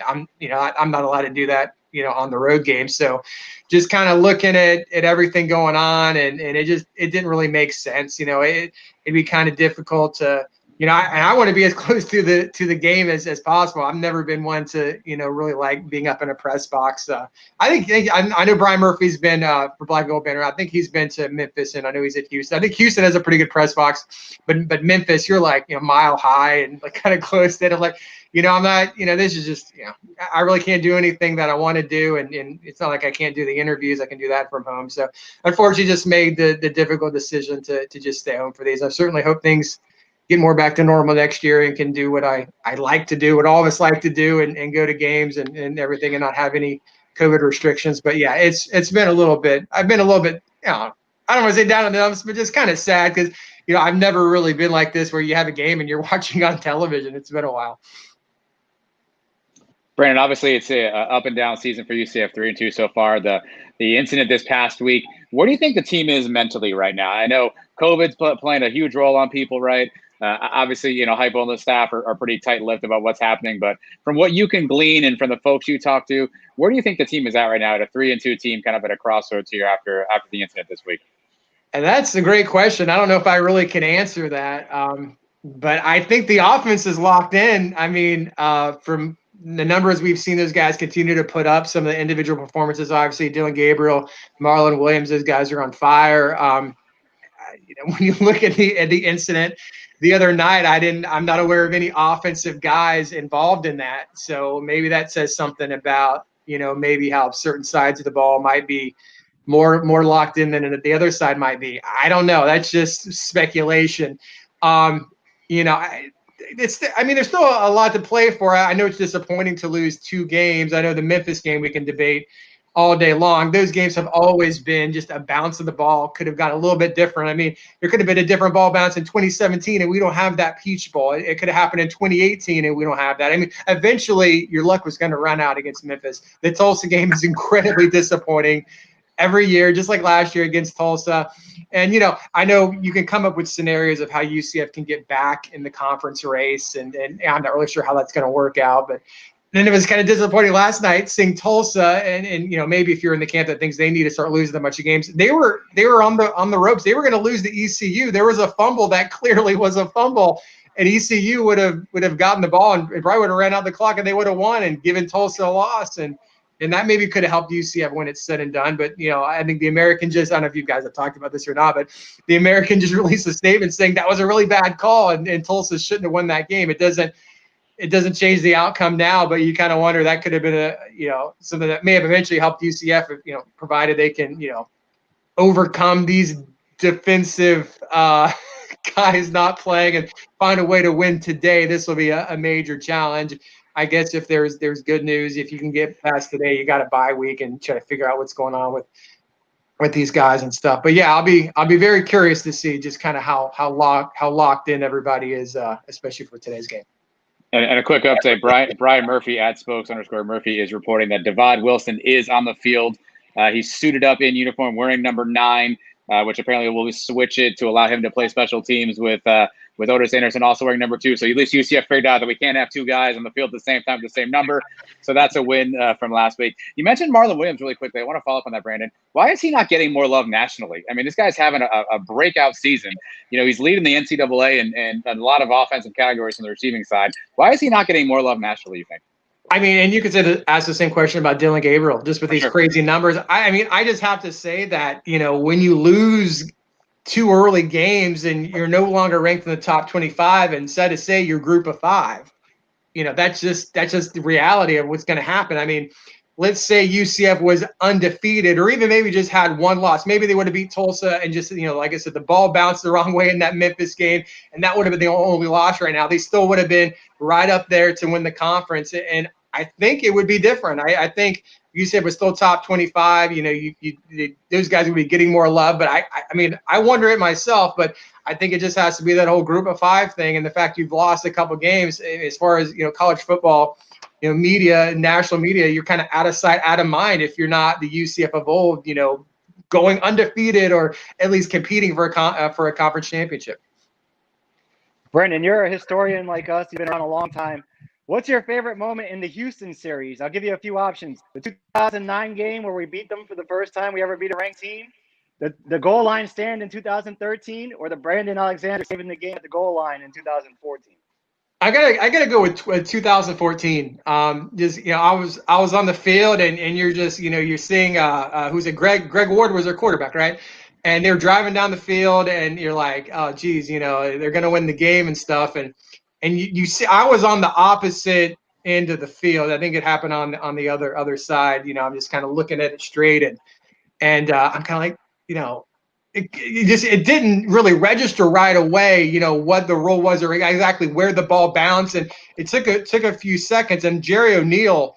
I'm not allowed to do that, on the road games. So just kind of looking at everything going on and it didn't really make sense. It'd be kind of difficult to, I want to be as close to the game as possible. I've never been one to, really like being up in a press box. I know Brian Murphy's been for Black Gold Banner. I think he's been to Memphis, and I know he's at Houston. I think Houston has a pretty good press box, but Memphis, you're like, mile high and like kind of close to it. I'm like, I'm not, this is just, I really can't do anything that I want to do. And it's not like I can't do the interviews. I can do that from home. So unfortunately just made the difficult decision to just stay home for these. I certainly hope things get more back to normal next year and can do what I like to do, what all of us like to do and go to games and everything and not have any COVID restrictions. But yeah, it's been a little bit, I've been a little bit, I don't want to say down in the dumps, but just kind of sad because, I've never really been like this where you have a game and you're watching on television. It's been a while. Brandon, obviously it's a up and down season for UCF 3-2 so far. The incident this past week, where do you think the team is mentally right now? I know COVID's playing a huge role on people, right? Obviously, Heupel and the staff are pretty tight-lipped about what's happening. But from what you can glean and from the folks you talk to, where do you think the team is at right now at a 3-2 team, kind of at a crossroads here after the incident this week? And that's a great question. I don't know if I really can answer that. But I think the offense is locked in. I mean, from the numbers we've seen those guys continue to put up, some of the individual performances, obviously Dylan Gabriel, Marlon Williams, those guys are on fire. When you look at the incident the other night, I'm not aware of any offensive guys involved in that. So maybe that says something about, maybe how certain sides of the ball might be more locked in than the other side might be. I don't know. That's just speculation. Um, there's still a lot to play for. I know it's disappointing to lose 2 games. I know the Memphis game we can debate all day long. Those games have always been just a bounce of the ball. Could have got a little bit different. I mean, there could have been a different ball bounce in 2017, and we don't have that Peach Bowl. It could have happened in 2018, and we don't have that. I mean, eventually your luck was going to run out against Memphis. The Tulsa game is incredibly disappointing every year, just like last year against Tulsa. And, I know you can come up with scenarios of how UCF can get back in the conference race, and I'm not really sure how that's going to work out, but then it was kind of disappointing last night seeing Tulsa, and maybe if you're in the camp that thinks they need to start losing a bunch of games, they were on the ropes. They were going to lose to ECU. There was a fumble that clearly was a fumble, and ECU would have gotten the ball and probably would have ran out the clock, and they would have won and given Tulsa a loss, and that maybe could have helped UCF when it's said and done. But I think the American I don't know if you guys have talked about this or not, but the American just released a statement saying that was a really bad call, and Tulsa shouldn't have won that game. It doesn't change the outcome now, but you kind of wonder that could have been something that may have eventually helped UCF, if, provided they can, overcome these defensive guys not playing and find a way to win today. This will be a major challenge. I guess if there's good news, if you can get past today, you got a bye week and try to figure out what's going on with these guys and stuff. But yeah, I'll be very curious to see just kind of how locked in everybody is, especially for today's game. And a quick update, Brian Murphy at @spokes_Murphy is reporting that Devad Wilson is on the field. He's suited up in uniform, wearing number 9, which apparently will switch it to allow him to play special teams with Otis Anderson also wearing number 2. So at least UCF figured out that we can't have 2 guys on the field at the same time, the same number. So that's a win from last week. You mentioned Marlon Williams really quickly. I want to follow up on that, Brandon. Why is he not getting more love nationally? I mean, this guy's having a breakout season. He's leading the NCAA and a lot of offensive categories on the receiving side. Why is he not getting more love nationally, you think? I mean, and you could ask the same question about Dylan Gabriel, just with these crazy numbers. I just have to say that, when you lose 2 early games and you're no longer ranked in the top 25 and said to say you're group of 5, that's just the reality of what's going to happen. I mean, let's say UCF was undefeated or even maybe just had 1 loss. Maybe they would have beat Tulsa and just, like I said, the ball bounced the wrong way in that Memphis game, and that would have been the only loss right now. They still would have been right up there to win the conference, and I think it would be different. I think UCF was still top 25. Those guys would be getting more love, but I wonder it myself, but I think it just has to be that whole group of 5 thing, and the fact you've lost a couple games as far as, college football, media, national media, you're kind of out of sight, out of mind if you're not the UCF of old, going undefeated or at least competing for a conference championship. Brendan, you're a historian like us. You've been around a long time. What's your favorite moment in the Houston series? I'll give you a few options. The 2009 game where we beat them for the first time we ever beat a ranked team, the goal line stand in 2013, or the Brandon Alexander saving the game at the goal line in 2014. I gotta go with 2014. I was on the field and you're just you're seeing who's it? Greg Ward was their quarterback, right? And they're driving down the field and you're like, oh geez, they're gonna win the game and stuff. And you see, I was on the opposite end of the field. I think it happened on the other side. I'm just kind of looking at it straight and I'm kind of like, it didn't really register right away, what the rule was or exactly where the ball bounced, and it took a few seconds. And Jerry O'Neal,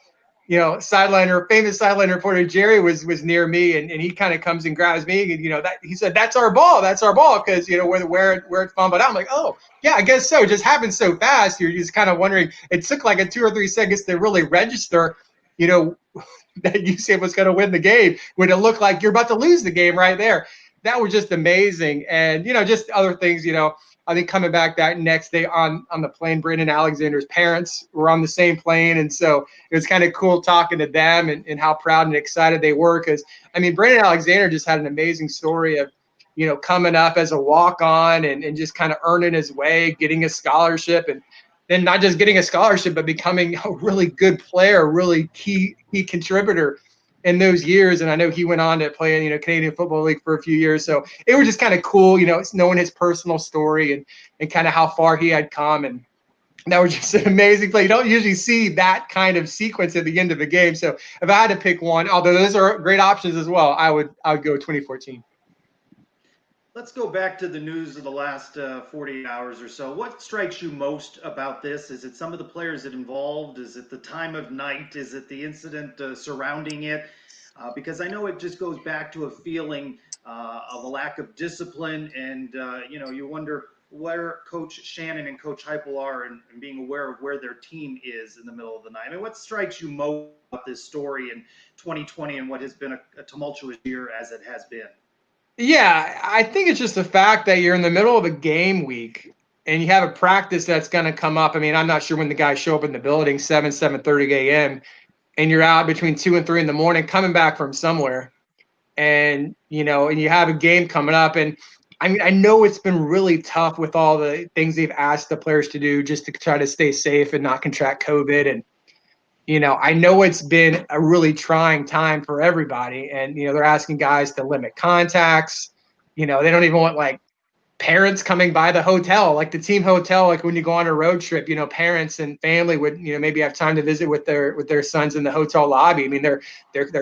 famous sideline reporter Jerry was near me, and he kind of comes and grabs me, and that he said that's our ball, because where it fumbled out. I'm like, oh yeah, I guess so. It just happened so fast. You're just kind of wondering. It took like 2 or 3 seconds to really register, that UCF was going to win the game when it looked like you're about to lose the game right there. That was just amazing. And, just other things, I think coming back that next day on the plane, Brandon Alexander's parents were on the same plane. And so it was kind of cool talking to them and how proud and excited they were. Because, Brandon Alexander just had an amazing story of coming up as a walk-on and just kind of earning his way, getting a scholarship, and then not just getting a scholarship, but becoming a really good player, a really key contributor in those years. And I know he went on to play in, Canadian Football League for a few years. So it was just kind of cool, knowing his personal story and kind of how far he had come. And that was just an amazing play. You don't usually see that kind of sequence at the end of the game. So if I had to pick one, although those are great options as well, I would go 2014. Let's go back to the news of the last 48 hours or so. What strikes you most about this? Is it some of the players that involved? Is it the time of night? Is it the incident surrounding it? Because I know it just goes back to a feeling of a lack of discipline, and you wonder where Coach Shannon and Coach Heupel are and being aware of where their team is in the middle of the night. I mean, what strikes you most about this story in 2020 and what has been a tumultuous year as it has been? Yeah, I think it's just the fact that you're in the middle of a game week and you have a practice that's going to come up. I mean, I'm not sure when the guys show up in the building, 7:30 a.m., and you're out between 2 and 3 in the morning coming back from somewhere. And, and you have a game coming up. And I mean, I know it's been really tough with all the things they've asked the players to do just to try to stay safe and not contract COVID. And, I know it's been a really trying time for everybody. And, they're asking guys to limit contacts. They don't even want parents coming by the hotel, like the team hotel, like when you go on a road trip, parents and family would, maybe have time to visit with their sons in the hotel lobby. I mean, they're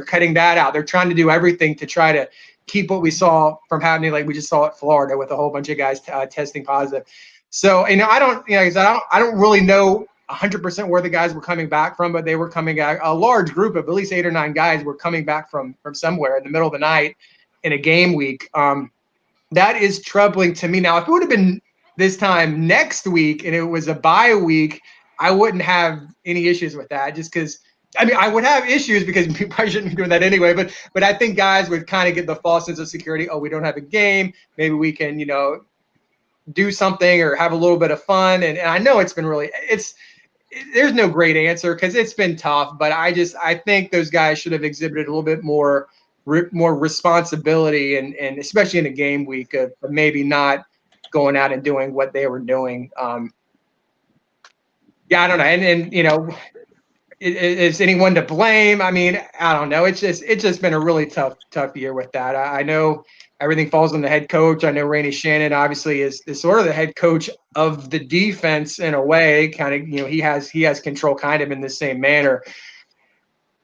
cutting that out. They're trying to do everything to try to keep what we saw from happening, like we just saw at Florida with a whole bunch of guys testing positive. So, I don't really know 100% where the guys were coming back from, but they were coming back. A large group of at least 8 or 9 guys were coming back from somewhere in the middle of the night in a game week. That is troubling to me. Now, if it would have been this time next week and it was a bye week, I wouldn't have any issues with that, just because I would have issues because we probably shouldn't be doing that anyway, but I think guys would kind of get the false sense of security. Oh, we don't have a game. Maybe we can, do something or have a little bit of fun. And I know it's been there's no great answer because it's been tough, but I think those guys should have exhibited a little bit more responsibility and especially in a game week of maybe not going out and doing what they were doing. I don't know. And is anyone to blame? I mean, I don't know. It's just been a really tough year with that. I know everything falls on the head coach. I know Randy Shannon obviously is sort of the head coach of the defense in a way, kind of, he has control kind of in the same manner.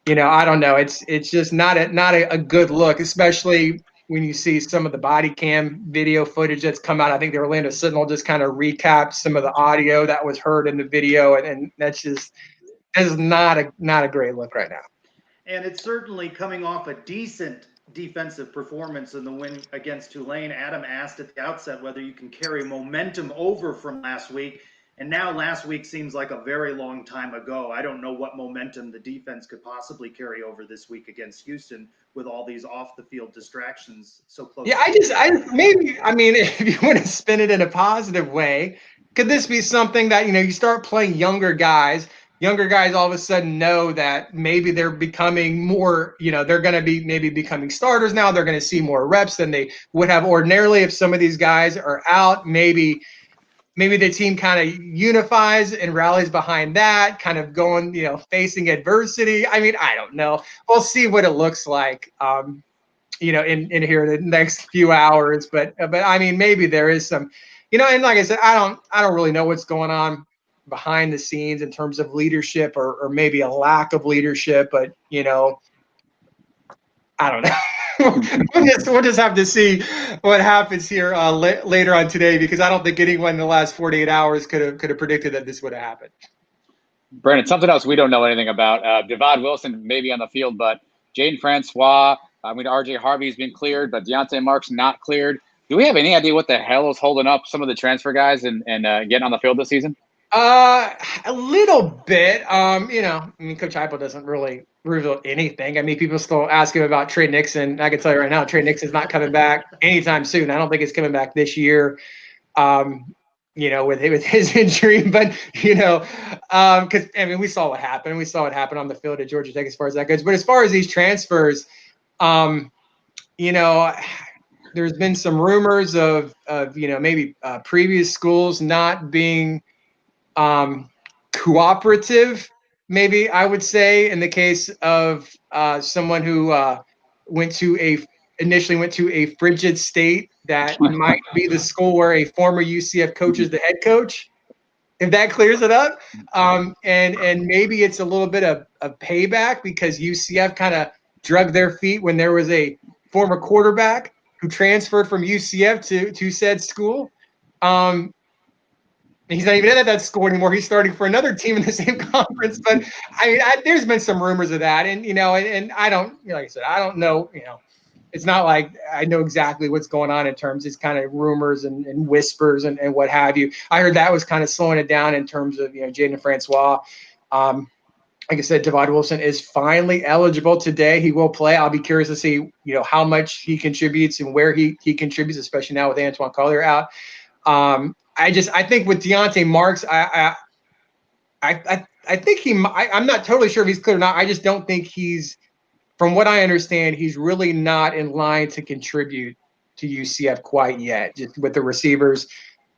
I don't know. It's just not a good look, especially when you see some of the body cam video footage that's come out. I think the Orlando Sentinel just kind of recapped some of the audio that was heard in the video, and that is not a great look right now. And it's certainly coming off a decent defensive performance in the win against Tulane. Adam asked at the outset whether you can carry momentum over from last week. And now last week seems like a very long time ago. I don't know what momentum the defense could possibly carry over this week against Houston with all these off-the-field distractions so close. Yeah, if you want to spin it in a positive way, could this be something that, you start playing younger guys all of a sudden know that maybe they're becoming more, they're going to be maybe becoming starters now. They're going to see more reps than they would have ordinarily if some of these guys are out. Maybe the team kind of unifies and rallies behind that, kind of going, facing adversity. I mean, I don't know. We'll see what it looks like, in here in the next few hours. But I mean, maybe there is some, and like I said, I don't really know what's going on behind the scenes in terms of leadership or maybe a lack of leadership. But, I don't know. We'll just have to see what happens here later on today, because I don't think anyone in the last 48 hours could have predicted that this would have happened. Brandon, something else we don't know anything about. Devad Wilson may be on the field, but Jaden Francois, RJ Harvey's been cleared, but Deontay Mark's not cleared. Do we have any idea what the hell is holding up some of the transfer guys and getting on the field this season? A little bit. Coach Heupel doesn't really reveal anything. I mean, people still ask him about Trey Nixon. I can tell you right now, Trey Nixon's not coming back anytime soon. I don't think it's coming back this year. With his injury, but because we saw what happened. We saw what happened on the field at Georgia Tech as far as that goes. But as far as these transfers, there's been some rumors of maybe previous schools not being cooperative, maybe I would say, in the case of someone who initially went to a frigid state that might be the school where a former UCF coach is the head coach. If that clears it up, and maybe it's a little bit of payback because UCF kind of drug their feet when there was a former quarterback who transferred from UCF to said school. He's not even at that school anymore. He's starting for another team in the same conference. But I mean, there's been some rumors of that, and and I don't, like I said, I don't know. It's not like I know exactly what's going on in terms of kind of rumors and whispers and what have you. I heard that was kind of slowing it down in terms of Jaden Francois. Like I said, Devon Wilson is finally eligible today. He will play. I'll be curious to see how much he contributes and where he contributes, especially now with Antoine Collier out. I think with Deontay Marks, I think I'm not totally sure if he's clear or not. I just don't think from what I understand, he's really not in line to contribute to UCF quite yet, just with the receivers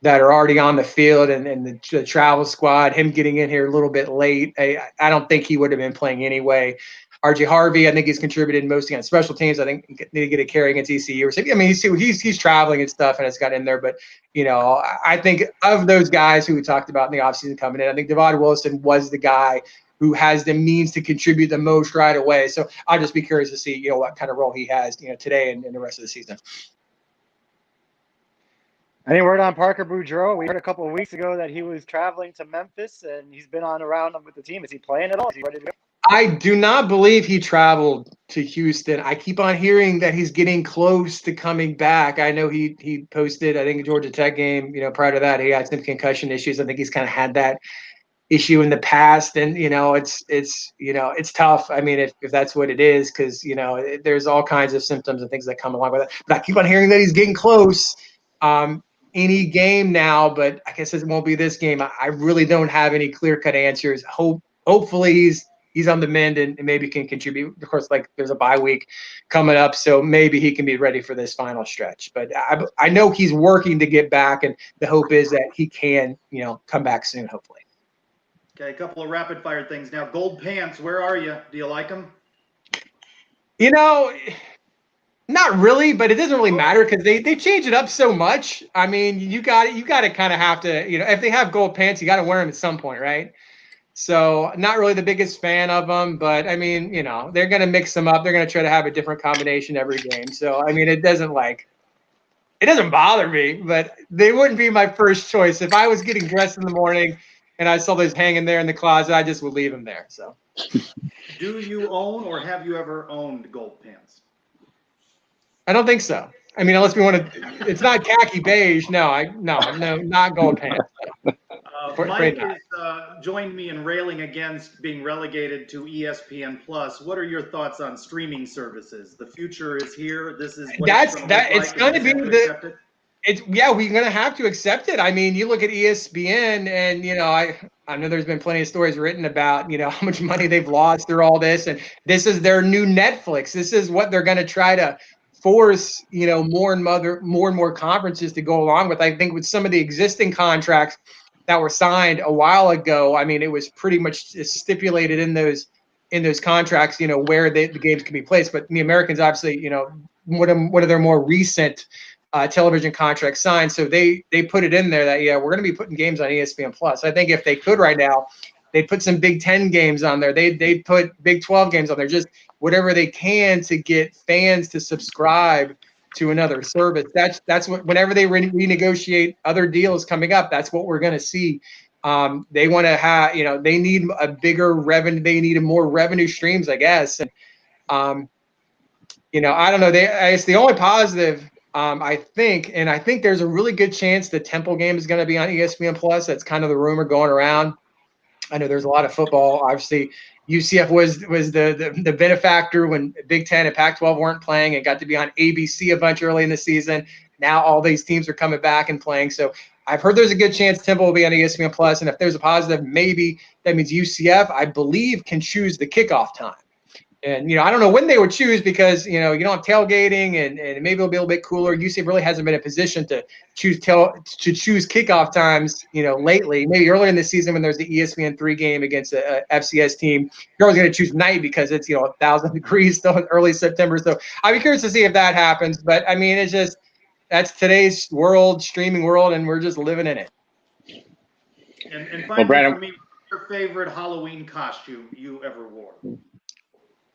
that are already on the field and the travel squad, him getting in here a little bit late. I don't think he would have been playing anyway. RJ Harvey, I think he's contributed mostly on special teams. I think he need to get a carry against ECU or something. I mean, he's traveling and stuff, and it's got in there. But I think of those guys who we talked about in the offseason coming in, I think Devon Wilson was the guy who has the means to contribute the most right away. So I'll just be curious to see what kind of role he has today and the rest of the season. Any word on Parker Boudreaux? We heard a couple of weeks ago that he was traveling to Memphis and he's been on around with the team. Is he playing at all? Is he ready to go? I do not believe he traveled to Houston. I keep on hearing that he's getting close to coming back. I know he posted, I think, a Georgia Tech game. Prior to that, he had some concussion issues. I think he's kind of had that issue in the past, and it's tough. I mean, if that's what it is, because there's all kinds of symptoms and things that come along with it. But I keep on hearing that he's getting close. Any game now, but I guess it won't be this game. I really don't have any clear-cut answers. Hopefully he's on the mend and maybe can contribute. Of course, like there's a bye week coming up, so maybe he can be ready for this final stretch. But I know he's working to get back, and the hope is that he can, come back soon, hopefully. Okay, a couple of rapid-fire things now. Gold pants, where are you? Do you like them? Not really, but it doesn't really matter because they change it up so much. I mean, you got to kind of have to, if they have gold pants, you got to wear them at some point, right? So not really the biggest fan of them, but I mean, they're going to mix them up. They're going to try to have a different combination every game. So, I mean, it doesn't bother me, but they wouldn't be my first choice. If I was getting dressed in the morning and I saw those hanging there in the closet, I just would leave them there. So do you own or have you ever owned gold pants? I don't think so. I mean, unless we want to, it's not khaki beige. No, not gold pants. Mike has joined me in railing against being relegated to ESPN Plus. What are your thoughts on streaming services? The future is here. This is what it's going to be the. We're going to have to accept it. I mean, you look at ESPN, and I know there's been plenty of stories written about how much money they've lost through all this, and this is their new Netflix. This is what they're going to try to force more and more conferences to go along with. I think with some of the existing contracts that were signed a while ago, I mean, it was pretty much stipulated in those contracts, where the games can be placed. But the Americans, obviously, one of their more recent television contracts signed, so they put it in there that we're going to be putting games on ESPN Plus. I think if they could right now, they'd put some Big 10 games on there. They'd put Big 12 games on there. Just whatever they can to get fans to subscribe to another service. That's what, whenever they renegotiate other deals coming up, that's what we're going to see. They want to have, they need a bigger revenue. They need more revenue streams, I guess. And, I don't know. It's the only positive, I think there's a really good chance the Temple game is going to be on ESPN Plus. That's kind of the rumor going around. I know there's a lot of football. Obviously, UCF was the benefactor when Big Ten and Pac-12 weren't playing and got to be on ABC a bunch early in the season. Now all these teams are coming back and playing. So I've heard there's a good chance Temple will be on ESPN Plus. And if there's a positive, maybe that means UCF, I believe, can choose the kickoff time. And, I don't know when they would choose because, you don't have tailgating and maybe it'll be a little bit cooler. UCF really hasn't been in a position to choose kickoff times, lately. Maybe earlier in the season when there's the ESPN3 game against a FCS team, you're always going to choose night because it's, 1,000 degrees still in early September. So I'd be curious to see if that happens. But, I mean, it's just that's today's world, streaming world, and we're just living in it. And finally, for me, your favorite Halloween costume you ever wore?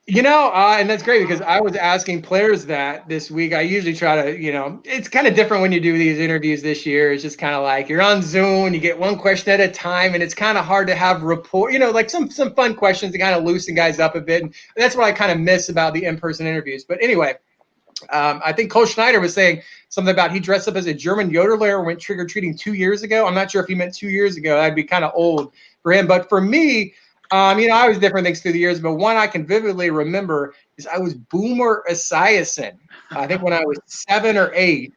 And that's great because I was asking players that this week. I usually try to, it's kind of different when you do these interviews this year. It's just kind of like you're on Zoom and you get one question at a time, and it's kind of hard to have rapport, like some fun questions to kind of loosen guys up a bit. And that's what I kind of miss about the in-person interviews. But anyway, I think Cole Schneider was saying something about he dressed up as a German yodeler, went trick-or-treating 2 years ago. I'm not sure if he meant 2 years ago. That'd be kind of old for him. But for me, I was different things through the years, but one I can vividly remember is I was Boomer Esiason. I think when I was 7 or 8,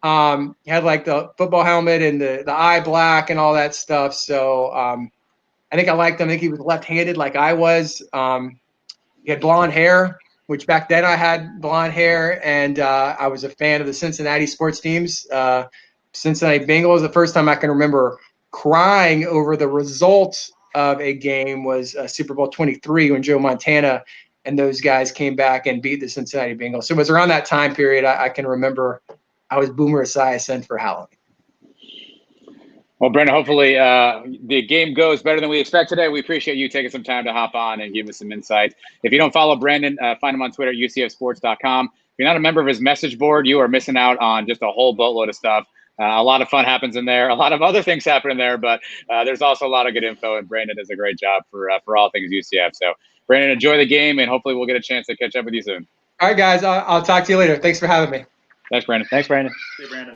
he had like the football helmet and the eye black and all that stuff. So I think I liked him. I think he was left-handed like I was. He had blonde hair, which back then I had blonde hair, and I was a fan of the Cincinnati sports teams. Cincinnati Bengals, the first time I can remember crying over the results of a game was Super Bowl 23 when Joe Montana and those guys came back and beat the Cincinnati Bengals. So it was around that time period I can remember I was Boomer Esiason for Halloween. Well, Brandon, hopefully the game goes better than we expect today. We appreciate you taking some time to hop on and give us some insight. If you don't follow Brandon, find him on Twitter at UCFsports.com. If you're not a member of his message board, you are missing out on just a whole boatload of stuff. A lot of fun happens in there. A lot of other things happen in there, but there's also a lot of good info, and Brandon does a great job for all things UCF. So, Brandon, enjoy the game, and hopefully we'll get a chance to catch up with you soon. All right, guys. I'll talk to you later. Thanks for having me. Thanks, Brandon. Thanks, Brandon. Hey, Brandon.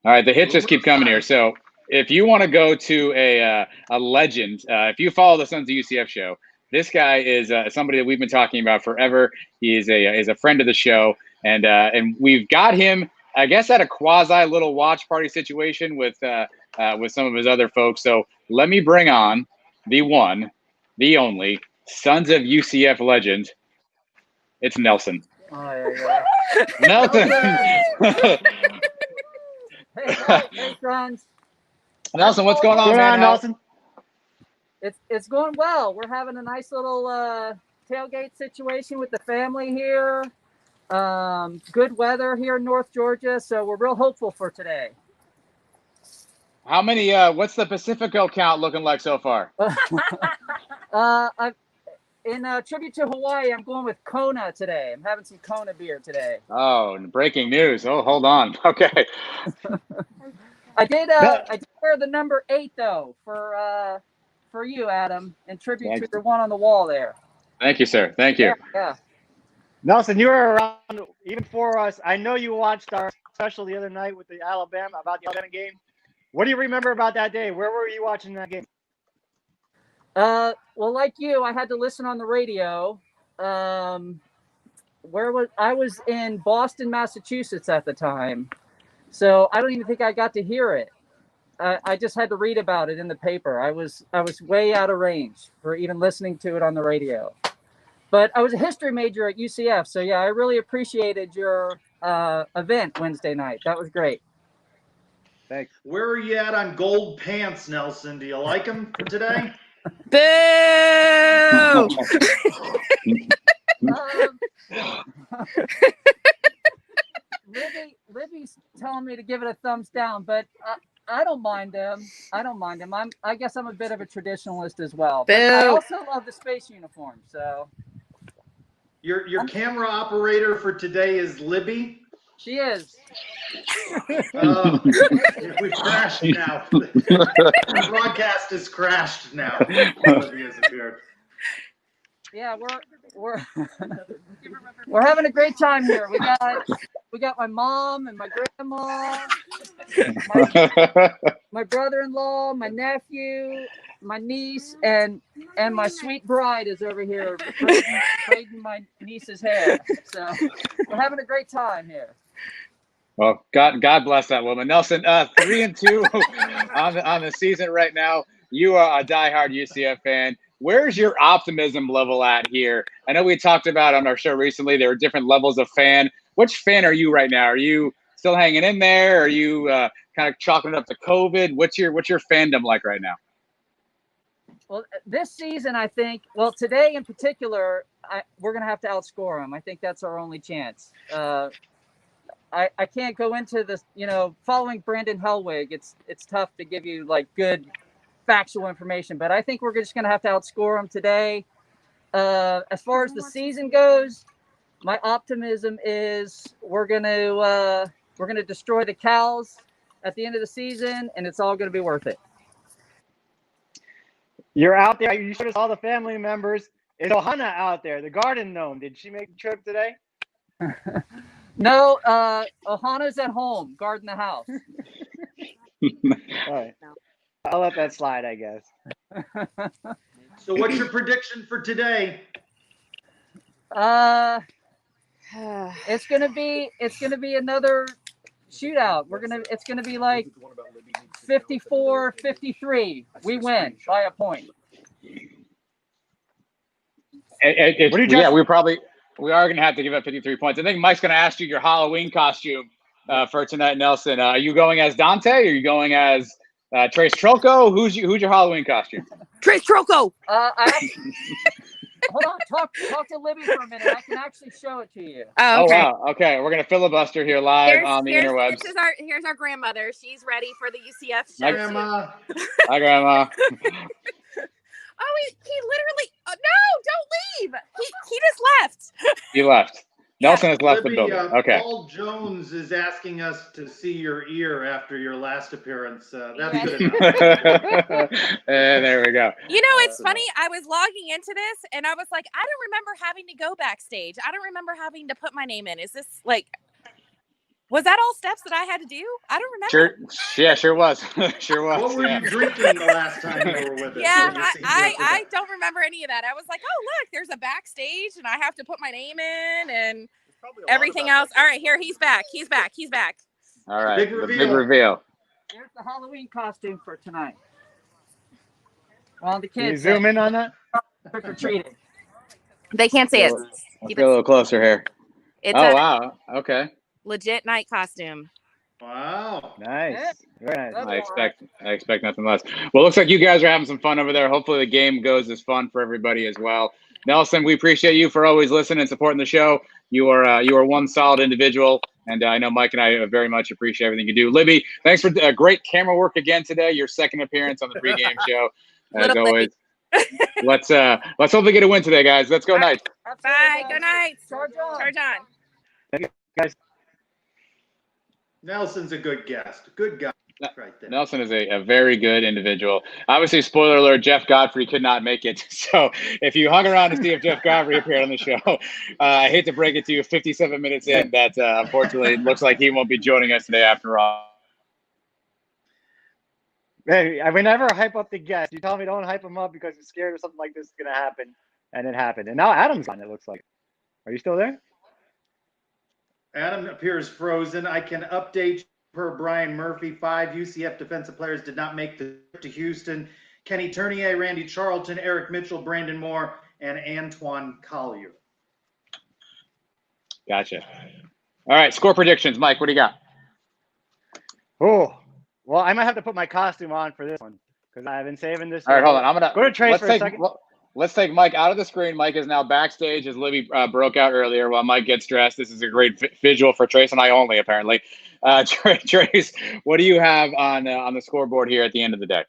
All right, the hits just keep coming here. So, if you want to go to a legend, if you follow the Sons of UCF show, this guy is somebody that we've been talking about forever. He is a friend of the show, and we've got him, I guess, at a quasi little watch party situation with some of his other folks. So let me bring on the one, the only Sons of UCF legend. It's Nelson. Oh, yeah. Nelson. Hey, friends. Nelson, what's going on, What's going man? on, Nelson? It's going well. We're having a nice little tailgate situation with the family here. Good weather here in North Georgia, so we're real hopeful for today. How many? What's the Pacifico count looking like so far? In tribute to Hawaii, I'm going with Kona today. I'm having some Kona beer today. Oh, breaking news! Oh, hold on. Okay. I did wear the number 8 though for you, Adam, in tribute to the one on the wall there. Thank you, sir. Thank you. Yeah. Nelson, you were around even for us. I know you watched our special the other night with the Alabama game. What do you remember about that day? Where were you watching that game? Well, like you, I had to listen on the radio. I was in Boston, Massachusetts at the time, so I don't even think I got to hear it. I just had to read about it in the paper. I was way out of range for even listening to it on the radio. But I was a history major at UCF, so yeah, I really appreciated your event Wednesday night. That was great. Thanks. Where are you at on gold pants, Nelson? Do you like them for today? Boo! Libby's telling me to give it a thumbs down, but I don't mind them. I guess I'm a bit of a traditionalist as well. But I also love the space uniform. So your camera operator for today is Libby. She is. We've crashed now. The broadcast is crashed now. Libby has appeared. Yeah, we're having a great time here. We got my mom and my grandma, my brother-in-law, my nephew, my niece, and my sweet bride is over here braiding my niece's hair. So we're having a great time here. Well, God bless that woman. Nelson, 3-2 on the season right now. You are a diehard UCF fan. Where's your optimism level at here? I know we talked about on our show recently there are different levels of fan. Which fan are you right now? Are you still hanging in there? Are you kind of chalking it up to COVID? What's your fandom like right now? Well, this season, I think, well, today in particular, we're going to have to outscore them. I think that's our only chance. I can't go into this, following Brandon Hellwig. It's tough to give you like good factual information, but I think we're just going to have to outscore them today. As far as the season goes, my optimism is we're going to destroy the Cows at the end of the season, and it's all going to be worth it. You're out there. You should have saw the family members. Is Ohana out there? The garden gnome. Did she make the trip today? No, Ohana's at home, guarding the house. All right. I'll let that slide, I guess. So what's your prediction for today? It's gonna be another shootout. It's gonna be like 54-53. We win by a point. We are going to have to give up 53 points. I think Mike's going to ask you your Halloween costume for tonight, Nelson. Are you going as Dante? Are you going as Trace Troco? Who's your Halloween costume? Trace Troco. Hold on. Talk to Libby for a minute. I can actually show it to you. Oh, okay. Wow. Okay, we're going to filibuster here live on the interwebs. Here's our grandmother. She's ready for the UCF show. Hi, Grandma. Hi, Grandma. Oh, he literally. Oh, no, don't leave. He just left. He left. Nelson has left Libby, the building. Okay. Paul Jones is asking us to see your ear after your last appearance. That's Yes. good enough. And there we go. You know, it's funny. I was logging into this, and I was like, I don't remember having to go backstage. I don't remember having to put my name in. Is this like? Was that all steps that I had to do? I don't remember. Sure was. Sure was. What were you drinking the last time you were with us? Yeah, I don't remember any of that. I was like, oh, look, there's a backstage, and I have to put my name in and everything else. All right, here, he's back. He's back. All right, Big the reveal. big reveal. Here's the Halloween costume for tonight. Well, the Can you kids zoom in on that? trick or treating. They can't see it. Let's get a little closer here. It's Wow. Okay. legit night costume. Wow. Nice. Very nice. I expect nothing less. Well, it looks like you guys are having some fun over there. Hopefully the game goes as fun for everybody as well. Nelson, we appreciate you for always listening and supporting the show. You are one solid individual, and I know Mike and I very much appreciate everything you do. Libby, thanks for great camera work again today. Your second appearance on the pregame show, as always. Let's hopefully get a win today, guys. Let's go Knights. Bye. Good night. Charge on. Charge on. Thank you, guys. Nelson's a good guest. Good guy right there. Nelson is a very good individual. Obviously, spoiler alert, Jeff Godfrey could not make it. So if you hung around to see if Jeff Godfrey appeared on the show, I hate to break it to you, 57 minutes in, that unfortunately it looks like he won't be joining us today after all. Hey, we never hype up the guest. You tell me don't hype him up because you're scared of something like this is going to happen. And it happened. And now Adam's gone, it looks like. Are you still there? Adam appears frozen. I can update per Brian Murphy. 5 UCF defensive players did not make the trip to Houston. Kenny Turnier, Randy Charlton, Eric Mitchell, Brandon Moore, and Antoine Collier. Gotcha. All right, score predictions. Mike, what do you got? Oh, well, I might have to put my costume on for this one because I've been saving this. All right, hold on. I'm going to go to Trace for a second. Let's take Mike out of the screen. Mike is now backstage as Libby broke out earlier while Mike gets dressed. This is a great visual for Trace and I only, apparently. Trace, what do you have on the scoreboard here at the end of the day?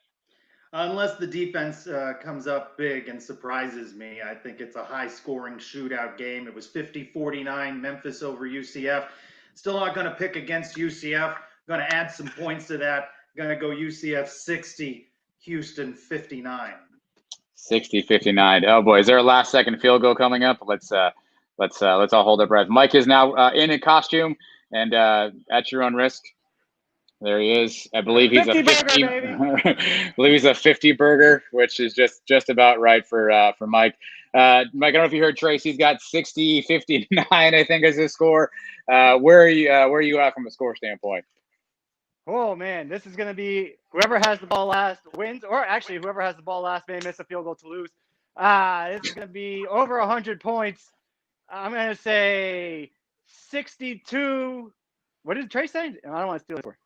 Unless the defense comes up big and surprises me, I think it's a high-scoring shootout game. It was 50-49, Memphis over UCF. Still not going to pick against UCF. Going to add some points to that. Going to go UCF 60, Houston 59. 60-59. Oh boy, is there a last-second field goal coming up? Let's all hold our breath. Mike is now in a costume and at your own risk. There he is. I believe he's a 50. I believe he's a 50 burger, which is just about right for Mike. Mike, I don't know if you heard Trace. He's got 60-59, I think, is his score. Where are you at from a score standpoint? Oh man, this is going to be whoever has the ball last wins, or actually whoever has the ball last may miss a field goal to lose. This is going to be over 100 points. I'm going to say 62. What did Trey say? I don't want to steal it for.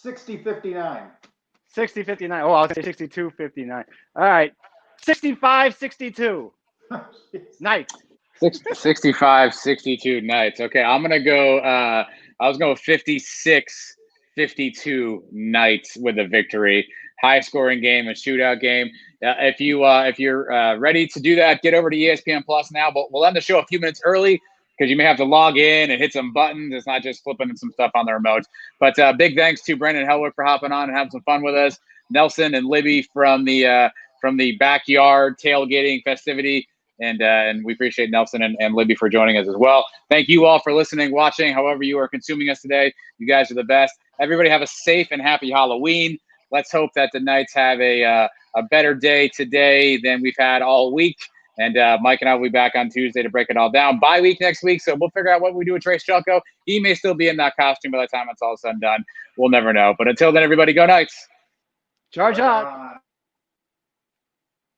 60-59. 60-59. Oh, I'll say 62-59. All right. 65-62. Knights. 65-62 Knights. Okay, I'm going to go I was going 56-52 Knights with a victory. High scoring game, a shootout game. If you're ready to do that, get over to ESPN Plus now. But we'll end the show a few minutes early because you may have to log in and hit some buttons. It's not just flipping some stuff on the remote. But big thanks to Brendan Helwick for hopping on and having some fun with us. Nelson and Libby from the backyard tailgating festivity. And we appreciate Nelson and Libby for joining us as well. Thank you all for listening, watching, however you are consuming us today. You guys are the best. Everybody have a safe and happy Halloween. Let's hope that the Knights have a better day today than we've had all week. And Mike and I will be back on Tuesday to break it all down. Bye week next week, so we'll figure out what we do with Trace Jelko. He may still be in that costume by the time it's all said and done. We'll never know. But until then, everybody, go Knights. Charge out.